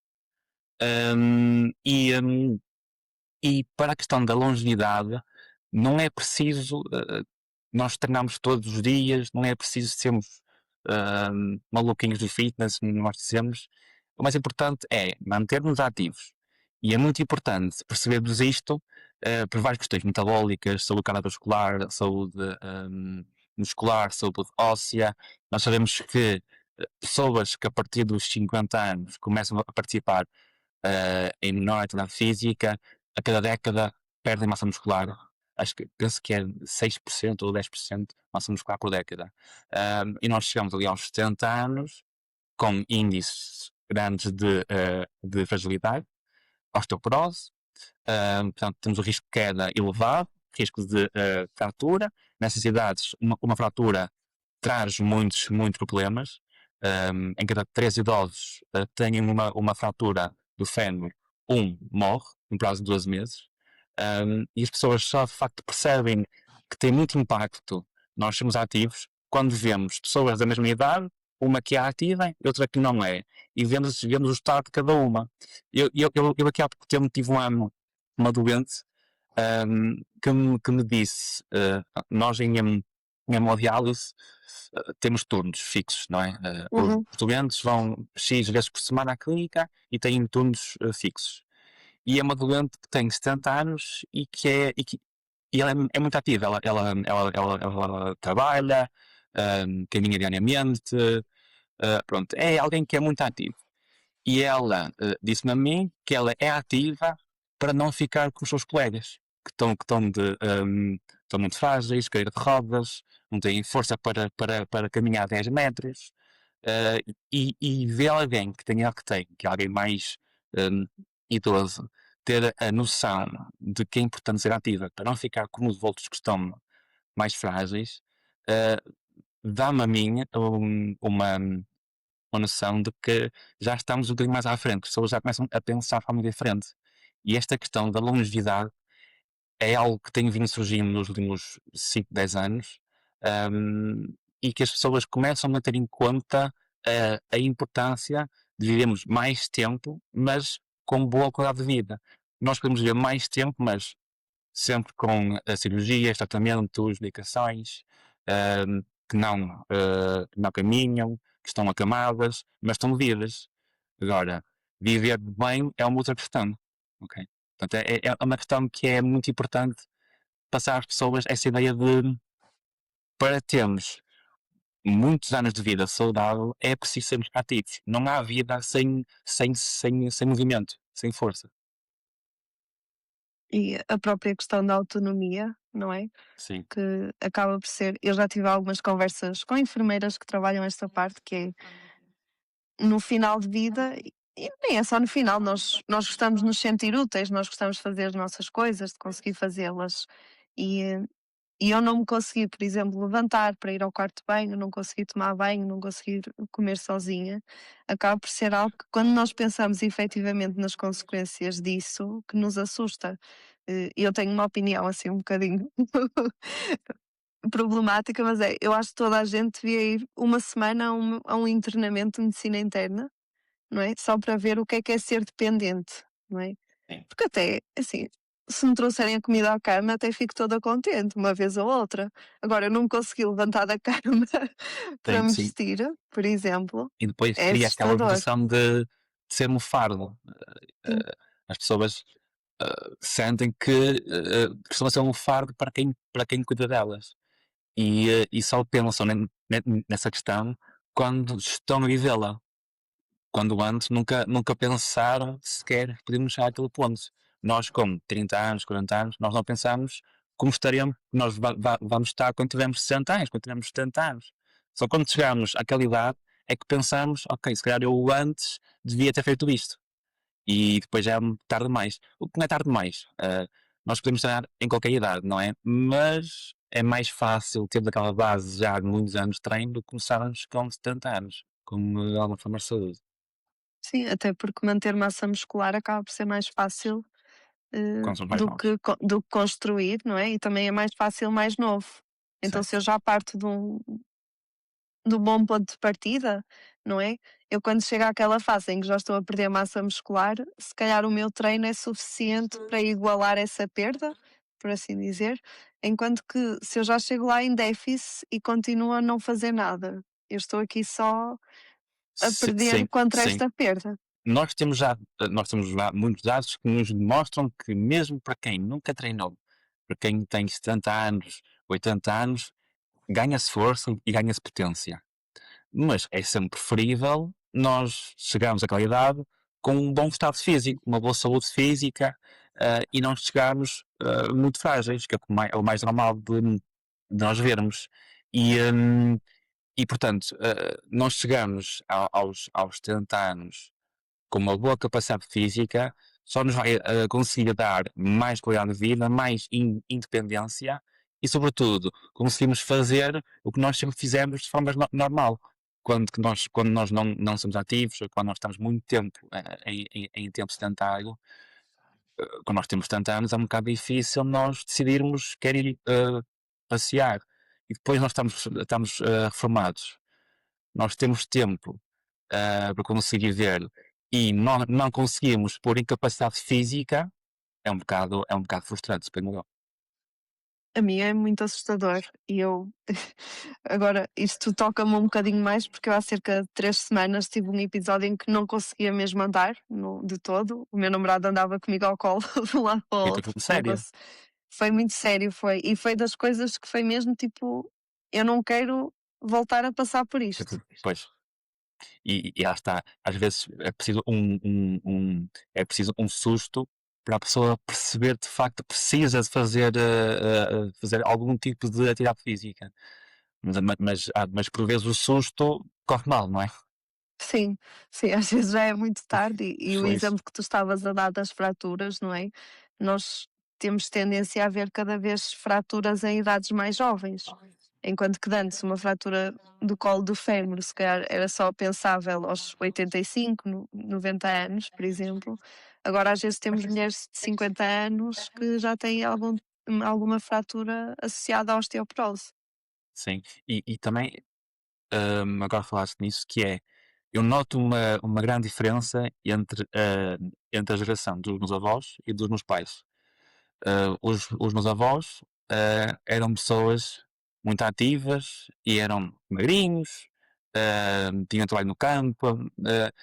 Hum, e, hum, e para a questão da longevidade, não é preciso nós treinarmos todos os dias, não é preciso sermos maluquinhos do fitness, como nós dizemos. O mais importante é manter-nos ativos. E é muito importante percebermos isto por várias questões metabólicas, saúde cardiovascular, saúde muscular, saúde óssea. Nós sabemos que pessoas que a partir dos 50 anos começam a participar em menor atividade física, a cada década perdem massa muscular. Penso que é 6% ou 10% massa muscular por década. E nós chegamos ali aos 70 anos com índices grandes de fragilidade, osteoporose, portanto temos o risco de queda elevado, risco de fratura. Nessas idades, uma fratura traz muitos problemas. Em cada 3 idosos têm uma fratura do fémur, morre no prazo de 12 meses. E as pessoas só de facto percebem que tem muito impacto nós sermos ativos quando vemos pessoas da mesma idade, uma que é ativa e outra que não é. E vemos o estado de cada uma. Eu aqui há pouco tempo tive uma doente que me disse, nós em hemodiálise temos turnos fixos, não é? Uhum. Os doentes vão X vezes por semana à clínica e têm turnos fixos. E é uma doente que tem 70 anos e ela é muito ativa. Ela trabalha, caminha diariamente, pronto, é alguém que é muito ativo. E ela disse-me a mim que ela é ativa para não ficar com os seus colegas, estão muito frágeis, cadeira de rodas, não têm força para caminhar 10 metros. E ver alguém que é alguém mais um, idoso, ter a noção de que é importante ser ativa para não ficar como os outros que estão mais frágeis, dá-me a mim uma noção de que já estamos um bocadinho mais à frente, as pessoas já começam a pensar de forma diferente. E esta questão da longevidade é algo que tem vindo surgindo nos últimos 5, 10 anos, e que as pessoas começam a ter em conta a importância de vivermos mais tempo, mas com boa qualidade de vida. Nós podemos viver mais tempo, mas sempre com cirurgias, tratamentos, medicações, que não caminham, que estão acamadas, mas estão vivas. Agora, viver bem é uma outra questão. Ok? Portanto, é uma questão que é muito importante passar às pessoas essa ideia de, para termos muitos anos de vida saudável, é preciso sermos ativos. Não há vida sem movimento, sem força. E a própria questão da autonomia, não é? Sim. Que acaba por ser. Eu já tive algumas conversas com enfermeiras que trabalham esta parte, que é no final de vida, e nem é só no final, nós gostamos de nos sentir úteis, nós gostamos de fazer as nossas coisas, de conseguir fazê-las. E, e eu não me consegui, por exemplo, levantar para ir ao quarto de banho, não consegui tomar banho, não conseguir comer sozinha, acaba por ser algo que, quando nós pensamos efetivamente nas consequências disso, que nos assusta. Eu tenho uma opinião assim um bocadinho problemática, mas eu acho que toda a gente devia ir uma semana a um internamento de medicina interna, não é? Só para ver o que é ser dependente, não é? Sim. Porque até, assim, se me trouxerem a comida à cama, até fico toda contente, uma vez ou outra. Agora, eu não consegui levantar da cama para me Sim. vestir, por exemplo, E depois é cria aquela assustador. sensação de ser um fardo. Sim. As pessoas sentem que estão a ser um fardo para quem cuida delas. E só pensam nessa questão quando estão a vivê-la. Quando antes nunca pensaram sequer que podíamos chegar àquele ponto. Nós, com 30 anos, 40 anos, nós não pensamos como estaríamos, nós vamos estar quando tivermos 60 anos, quando tivermos 70 anos. Só quando chegarmos àquela idade é que pensamos, ok, se calhar eu antes devia ter feito isto. E depois já é tarde demais. O que não é tarde demais. Nós podemos estar em qualquer idade, não é? Mas é mais fácil termos aquela base já de muitos anos de treino do que começarmos com 70 anos. algumas formas de saúde. Sim, até porque manter massa muscular acaba por ser mais fácil, Quando somos mais novos. do que construir, não é? E também é mais fácil mais novo. Então se eu Certo. já parto do bom ponto de partida, não é? Eu quando chego àquela fase em que já estou a perder massa muscular, se calhar o meu treino é suficiente para igualar essa perda, por assim dizer, enquanto que se eu já chego lá em déficit e continuo a não fazer nada, eu estou aqui só a perder Sim, contra sim. esta perda. Nós temos já muitos dados que nos demonstram que mesmo para quem nunca treinou, para quem tem 70 anos, 80 anos, ganha-se força e ganha-se potência. Mas é sempre preferível nós chegarmos àquela idade com um bom estado físico, uma boa saúde física, e não chegarmos muito frágeis, que é o mais normal de nós vermos. E, hum, e portanto, nós chegamos aos 70 anos com uma boa capacidade física, só nos vai conseguir dar mais qualidade de vida, mais independência e, sobretudo, conseguimos fazer o que nós sempre fizemos de forma normal. Quando nós não somos ativos, ou quando nós estamos muito tempo em tempo sedentário, quando nós temos 70 anos, é um bocado difícil nós decidirmos quer ir passear. E depois nós estamos reformados. Nós temos tempo para conseguir ver e não conseguimos por incapacidade física, é um bocado frustrante, suponho eu. A mim é muito assustador e eu agora isto toca-me um bocadinho mais porque eu há cerca de 3 semanas tive um episódio em que não conseguia mesmo andar de todo. O meu namorado andava comigo ao colo de um lado para o Então, outro, não sério? conse foi muito sério, foi. E foi das coisas que foi mesmo tipo: "Eu não quero voltar a passar por isto". Pois. E lá está, às vezes é preciso um susto para a pessoa perceber de facto que precisa de fazer algum tipo de atividade física. Mas por vezes o susto corre mal, não é? Sim, sim, às vezes já é muito tarde e o Pois. exemplo que tu estavas a dar das fraturas, não é? Nós temos tendência a ver cada vez fraturas em idades mais jovens, enquanto que de antes uma fratura do colo do fémur, se calhar era só pensável aos 85, 90 anos, por exemplo. Agora às vezes temos mulheres de 50 anos que já têm alguma fratura associada à osteoporose. Sim. E também, agora falaste nisso, que é, eu noto uma grande diferença entre a geração dos meus avós e dos meus pais. Os meus avós eram pessoas muito ativas e eram magrinhos, tinham trabalho no campo,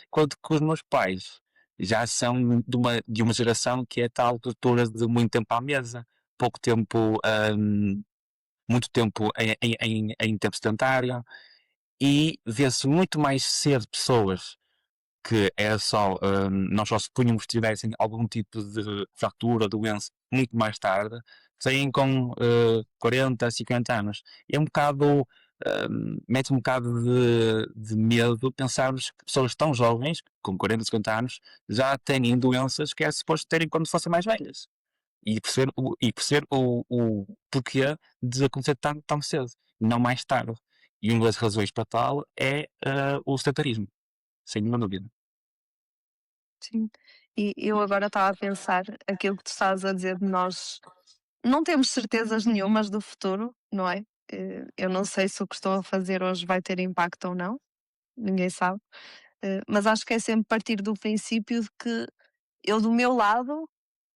enquanto que os meus pais já são de uma geração que é tal cultura de muito tempo à mesa, pouco tempo, muito tempo em tempo sedentário, e vê-se muito mais cedo pessoas que era só, nós só supunhamos que tivessem algum tipo de fratura, doença, muito mais tarde, saem com 40, 50 anos. E é um bocado, mete um bocado de medo pensarmos que pessoas tão jovens, com 40, 50 anos, já têm doenças que é suposto terem quando fossem mais velhas. E perceber o porquê de acontecer tão cedo, não mais tarde. E uma das razões para tal é o sedentarismo, sem nenhuma dúvida. Sim. E eu agora estava a pensar aquilo que tu estás a dizer de nós não temos certezas nenhumas do futuro, não é? Eu não sei se o que estou a fazer hoje vai ter impacto ou não, ninguém sabe. Mas acho que é sempre partir do princípio de que eu, do meu lado,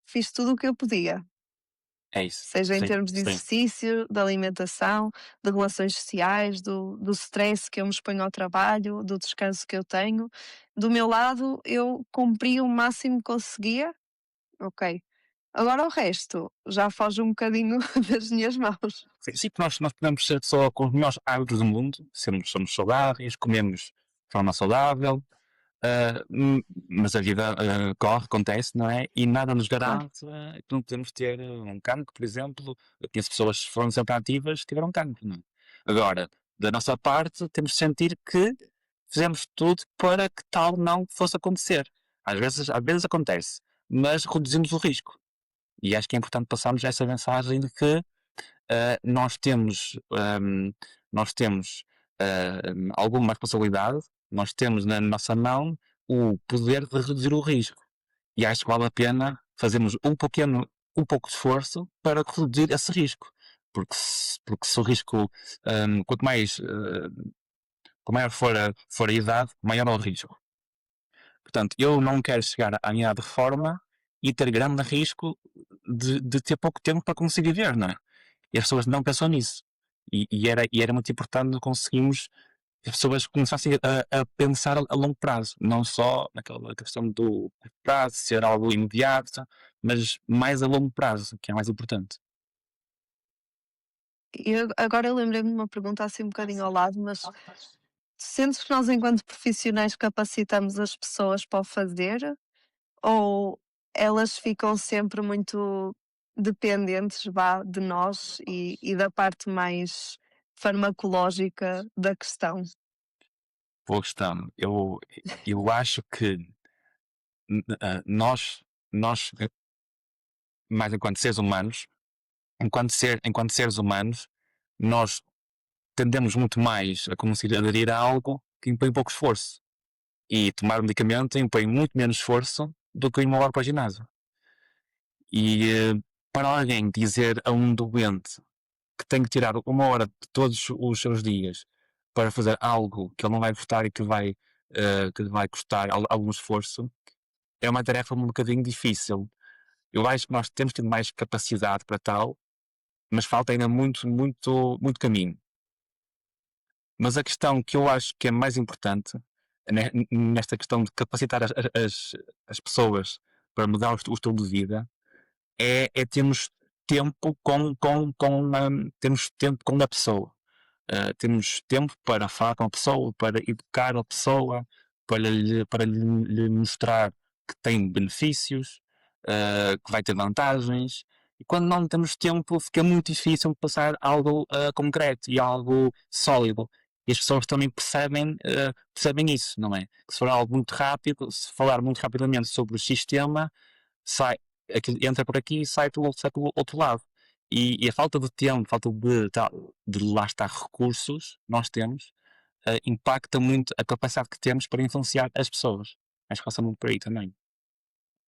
fiz tudo o que eu podia, É isso. seja em Sim, termos de sim. exercício, de alimentação, de relações sociais, do stress que eu me exponho ao trabalho, do descanso que eu tenho. Do meu lado, eu cumpri o máximo que conseguia, ok. Agora o resto já foge um bocadinho das minhas mãos. Sim, porque nós podemos ser só com os melhores hábitos do mundo, somos saudáveis, comemos de forma saudável, ah, hum, mas a vida corre, acontece, não é? E nada nos Claro, garante que não podemos ter um cancro, por exemplo. Eu conheço pessoas que foram sempre ativas e tiveram cancro, não é? Agora, da nossa parte, temos de sentir que fizemos tudo para que tal não fosse acontecer. Às vezes acontece, mas reduzimos o risco. E acho que é importante passarmos essa mensagem de que nós temos alguma responsabilidade, nós temos na nossa mão o poder de reduzir o risco. E acho que vale a pena fazermos um pouco de esforço para reduzir esse risco. Porque se o risco, quanto mais, quanto maior for a idade, maior é o risco. Portanto, eu não quero chegar à minha idade de reforma e ter grande risco de ter pouco tempo para conseguir viver, não é? E as pessoas não pensam nisso. E era muito importante conseguirmos que as pessoas começassem a pensar a longo prazo, não só naquela questão do curto prazo, ser algo imediato, mas mais a longo prazo, que é mais importante. E agora eu lembrei-me de uma pergunta assim um bocadinho ao lado, mas sentes que nós, enquanto profissionais, capacitamos as pessoas para o fazer ou elas ficam sempre muito dependentes, vá, de nós e da parte mais farmacológica da questão? Boa questão. Eu acho que nós, mais enquanto seres humanos, enquanto seres humanos, nós tendemos muito mais a conseguir aderir a algo que impõe pouco esforço. E tomar medicamento impõe muito menos esforço do que ir uma hora para o ginásio. E para alguém dizer a um doente que tem que tirar uma hora de todos os seus dias para fazer algo que ele não vai gostar e que lhe vai custar algum esforço, é uma tarefa um bocadinho difícil. Eu acho que nós temos tido mais capacidade para tal, mas falta ainda muito, muito, muito caminho. Mas a questão que eu acho que é mais importante nesta questão de capacitar as pessoas para mudar o estilo de vida é termos tempo termos tempo com a pessoa. Temos tempo para falar com a pessoa, para educar a pessoa, para lhe mostrar que tem benefícios, que vai ter vantagens. E quando não temos tempo, fica muito difícil passar algo concreto e algo sólido. E as pessoas também percebem isso, não é? Que se for algo muito rápido, se falar muito rapidamente sobre o sistema, sai, entra por aqui e sai pelo outro lado. E a falta de tempo, falta de lá estar recursos, nós temos, impacta muito a capacidade que temos para influenciar as pessoas. Acho que passa muito por aí também.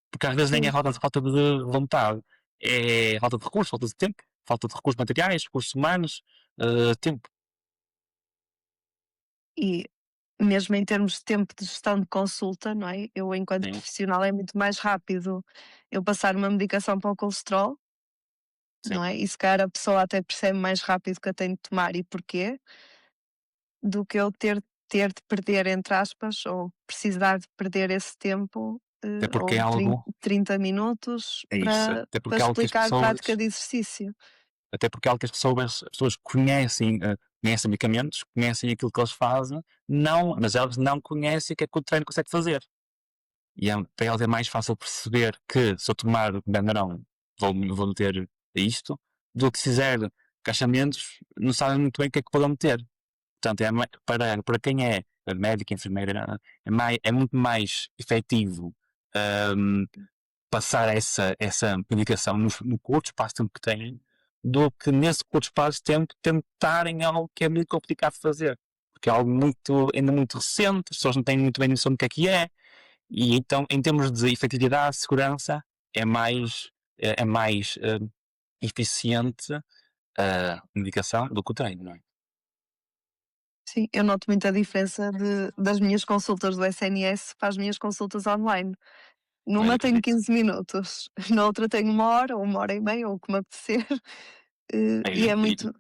Porque às vezes nem é Sim, falta de vontade, é falta de recursos, falta de tempo, falta de recursos materiais, recursos humanos, tempo. e mesmo em termos de tempo de gestão de consulta, não é? Eu, enquanto Sim, profissional, é muito mais rápido eu passar uma medicação para o colesterol, não sim. é? E se calhar a pessoa até percebe mais rápido que eu tenho de tomar e porquê, do que eu ter de perder, entre aspas, ou precisar de perder esse tempo, Até porque é ou algo, 30 minutos é isso, para explicar prática de exercício. até porque é algo que as pessoas conhecem, conhecem medicamentos, conhecem aquilo que eles fazem, não, mas elas não conhecem o que é que o treino consegue fazer. E para elas é mais fácil perceber que se eu tomar Benuron vou meter isto, do que se fizer caixamentos, não sabem muito bem o que é que podem meter. Portanto, para quem é médico, enfermeira, é muito mais efetivo hum, passar essa medicação no curto espaço de tempo que têm, do que nesse curto espaço de tempo tentarem algo que é muito complicado de fazer. Porque é algo ainda muito recente, as pessoas não têm muito bem noção do que é, e então, em termos de efetividade, segurança, é mais eficiente a medicação do que o treino, não é? Sim, eu noto muito a diferença das minhas consultas do SNS para as minhas consultas online. Pois Numa tenho acredito. 15 minutos, na outra tenho uma hora, ou uma hora e meia, ou o que me apetecer. E é E, muito,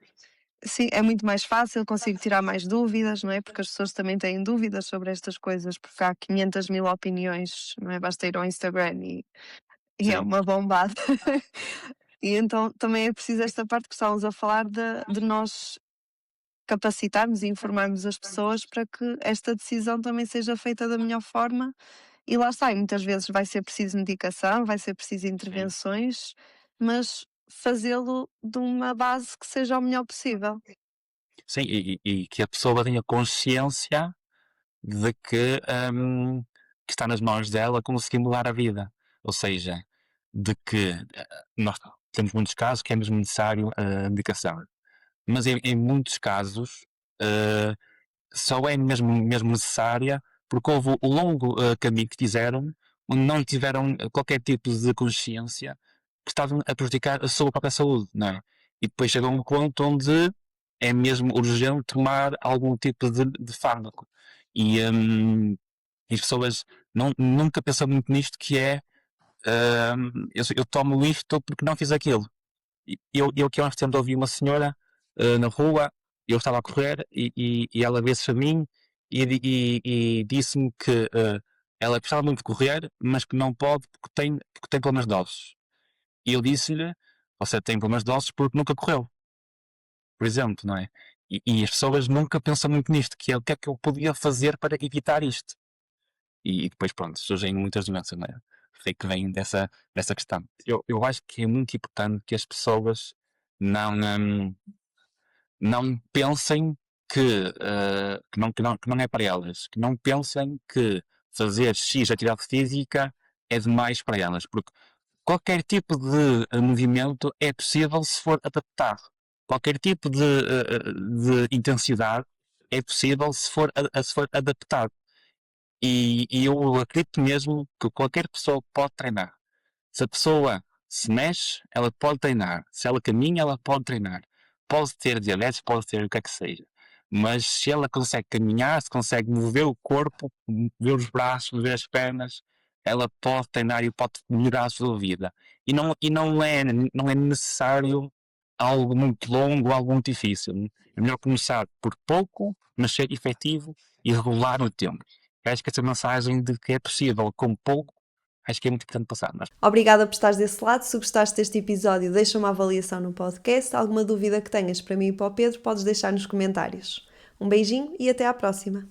sim, é muito mais fácil, consigo tirar mais dúvidas, não é? Porque as pessoas também têm dúvidas sobre estas coisas, porque há 500 mil opiniões, não é? Basta ir ao Instagram e é sim, uma bombada. E então também é preciso esta parte que estávamos a falar de nós capacitarmos e informarmos as pessoas para que esta decisão também seja feita da melhor forma. E lá está, e muitas vezes vai ser preciso medicação, vai ser preciso sim. intervenções, mas fazê-lo de uma base que seja o melhor possível. Sim, e que a pessoa tenha consciência de que está nas mãos dela conseguir mudar a vida. Ou seja, de que nós temos muitos casos que é mesmo necessário a medicação. Mas em muitos casos, só é mesmo necessária porque houve o longo caminho que fizeram, onde não tiveram qualquer tipo de consciência que estavam a prejudicar a sua própria saúde, não é? E depois chega a um ponto onde é mesmo urgente tomar algum tipo de fármaco. E as pessoas nunca pensam muito nisto, que é eu tomo isto porque não fiz aquilo. Eu aqui há uns tempos ouvi uma senhora na rua, eu estava a correr e ela veio-se a mim e disse-me que ela gostava muito de correr, mas que não pode porque tem problemas de ossos. E eu disse-lhe: você tem problemas de ossos porque nunca correu, por exemplo, não é? E as pessoas nunca pensam muito nisto, que é o que é que eu podia fazer para evitar isto. E depois, pronto, surgem muitas doenças, não é? Sei que vem dessa questão. Eu acho que é muito importante que as pessoas não, não pensem que não é para elas, que não pensem que fazer X atividade física é demais para elas, porque qualquer tipo de movimento é possível se for adaptado. Qualquer tipo de intensidade é possível se for adaptado. E eu acredito mesmo que qualquer pessoa pode treinar. Se a pessoa se mexe, ela pode treinar. Se ela caminha, ela pode treinar. Pode ter diabetes, pode ter o que é que seja. Mas se ela consegue caminhar, se consegue mover o corpo, mover os braços, mover as pernas, ela pode treinar e pode melhorar a sua vida. E não é necessário algo muito longo, algo muito difícil. É melhor começar por pouco, mas ser efetivo e regular no tempo. Eu acho que essa mensagem de que é possível com pouco, acho que é muito importante passar. Mas Obrigada por estares desse lado. Se gostaste deste episódio, deixa uma avaliação no podcast. Alguma dúvida que tenhas para mim e para o Pedro, podes deixar nos comentários. Um beijinho e até à próxima!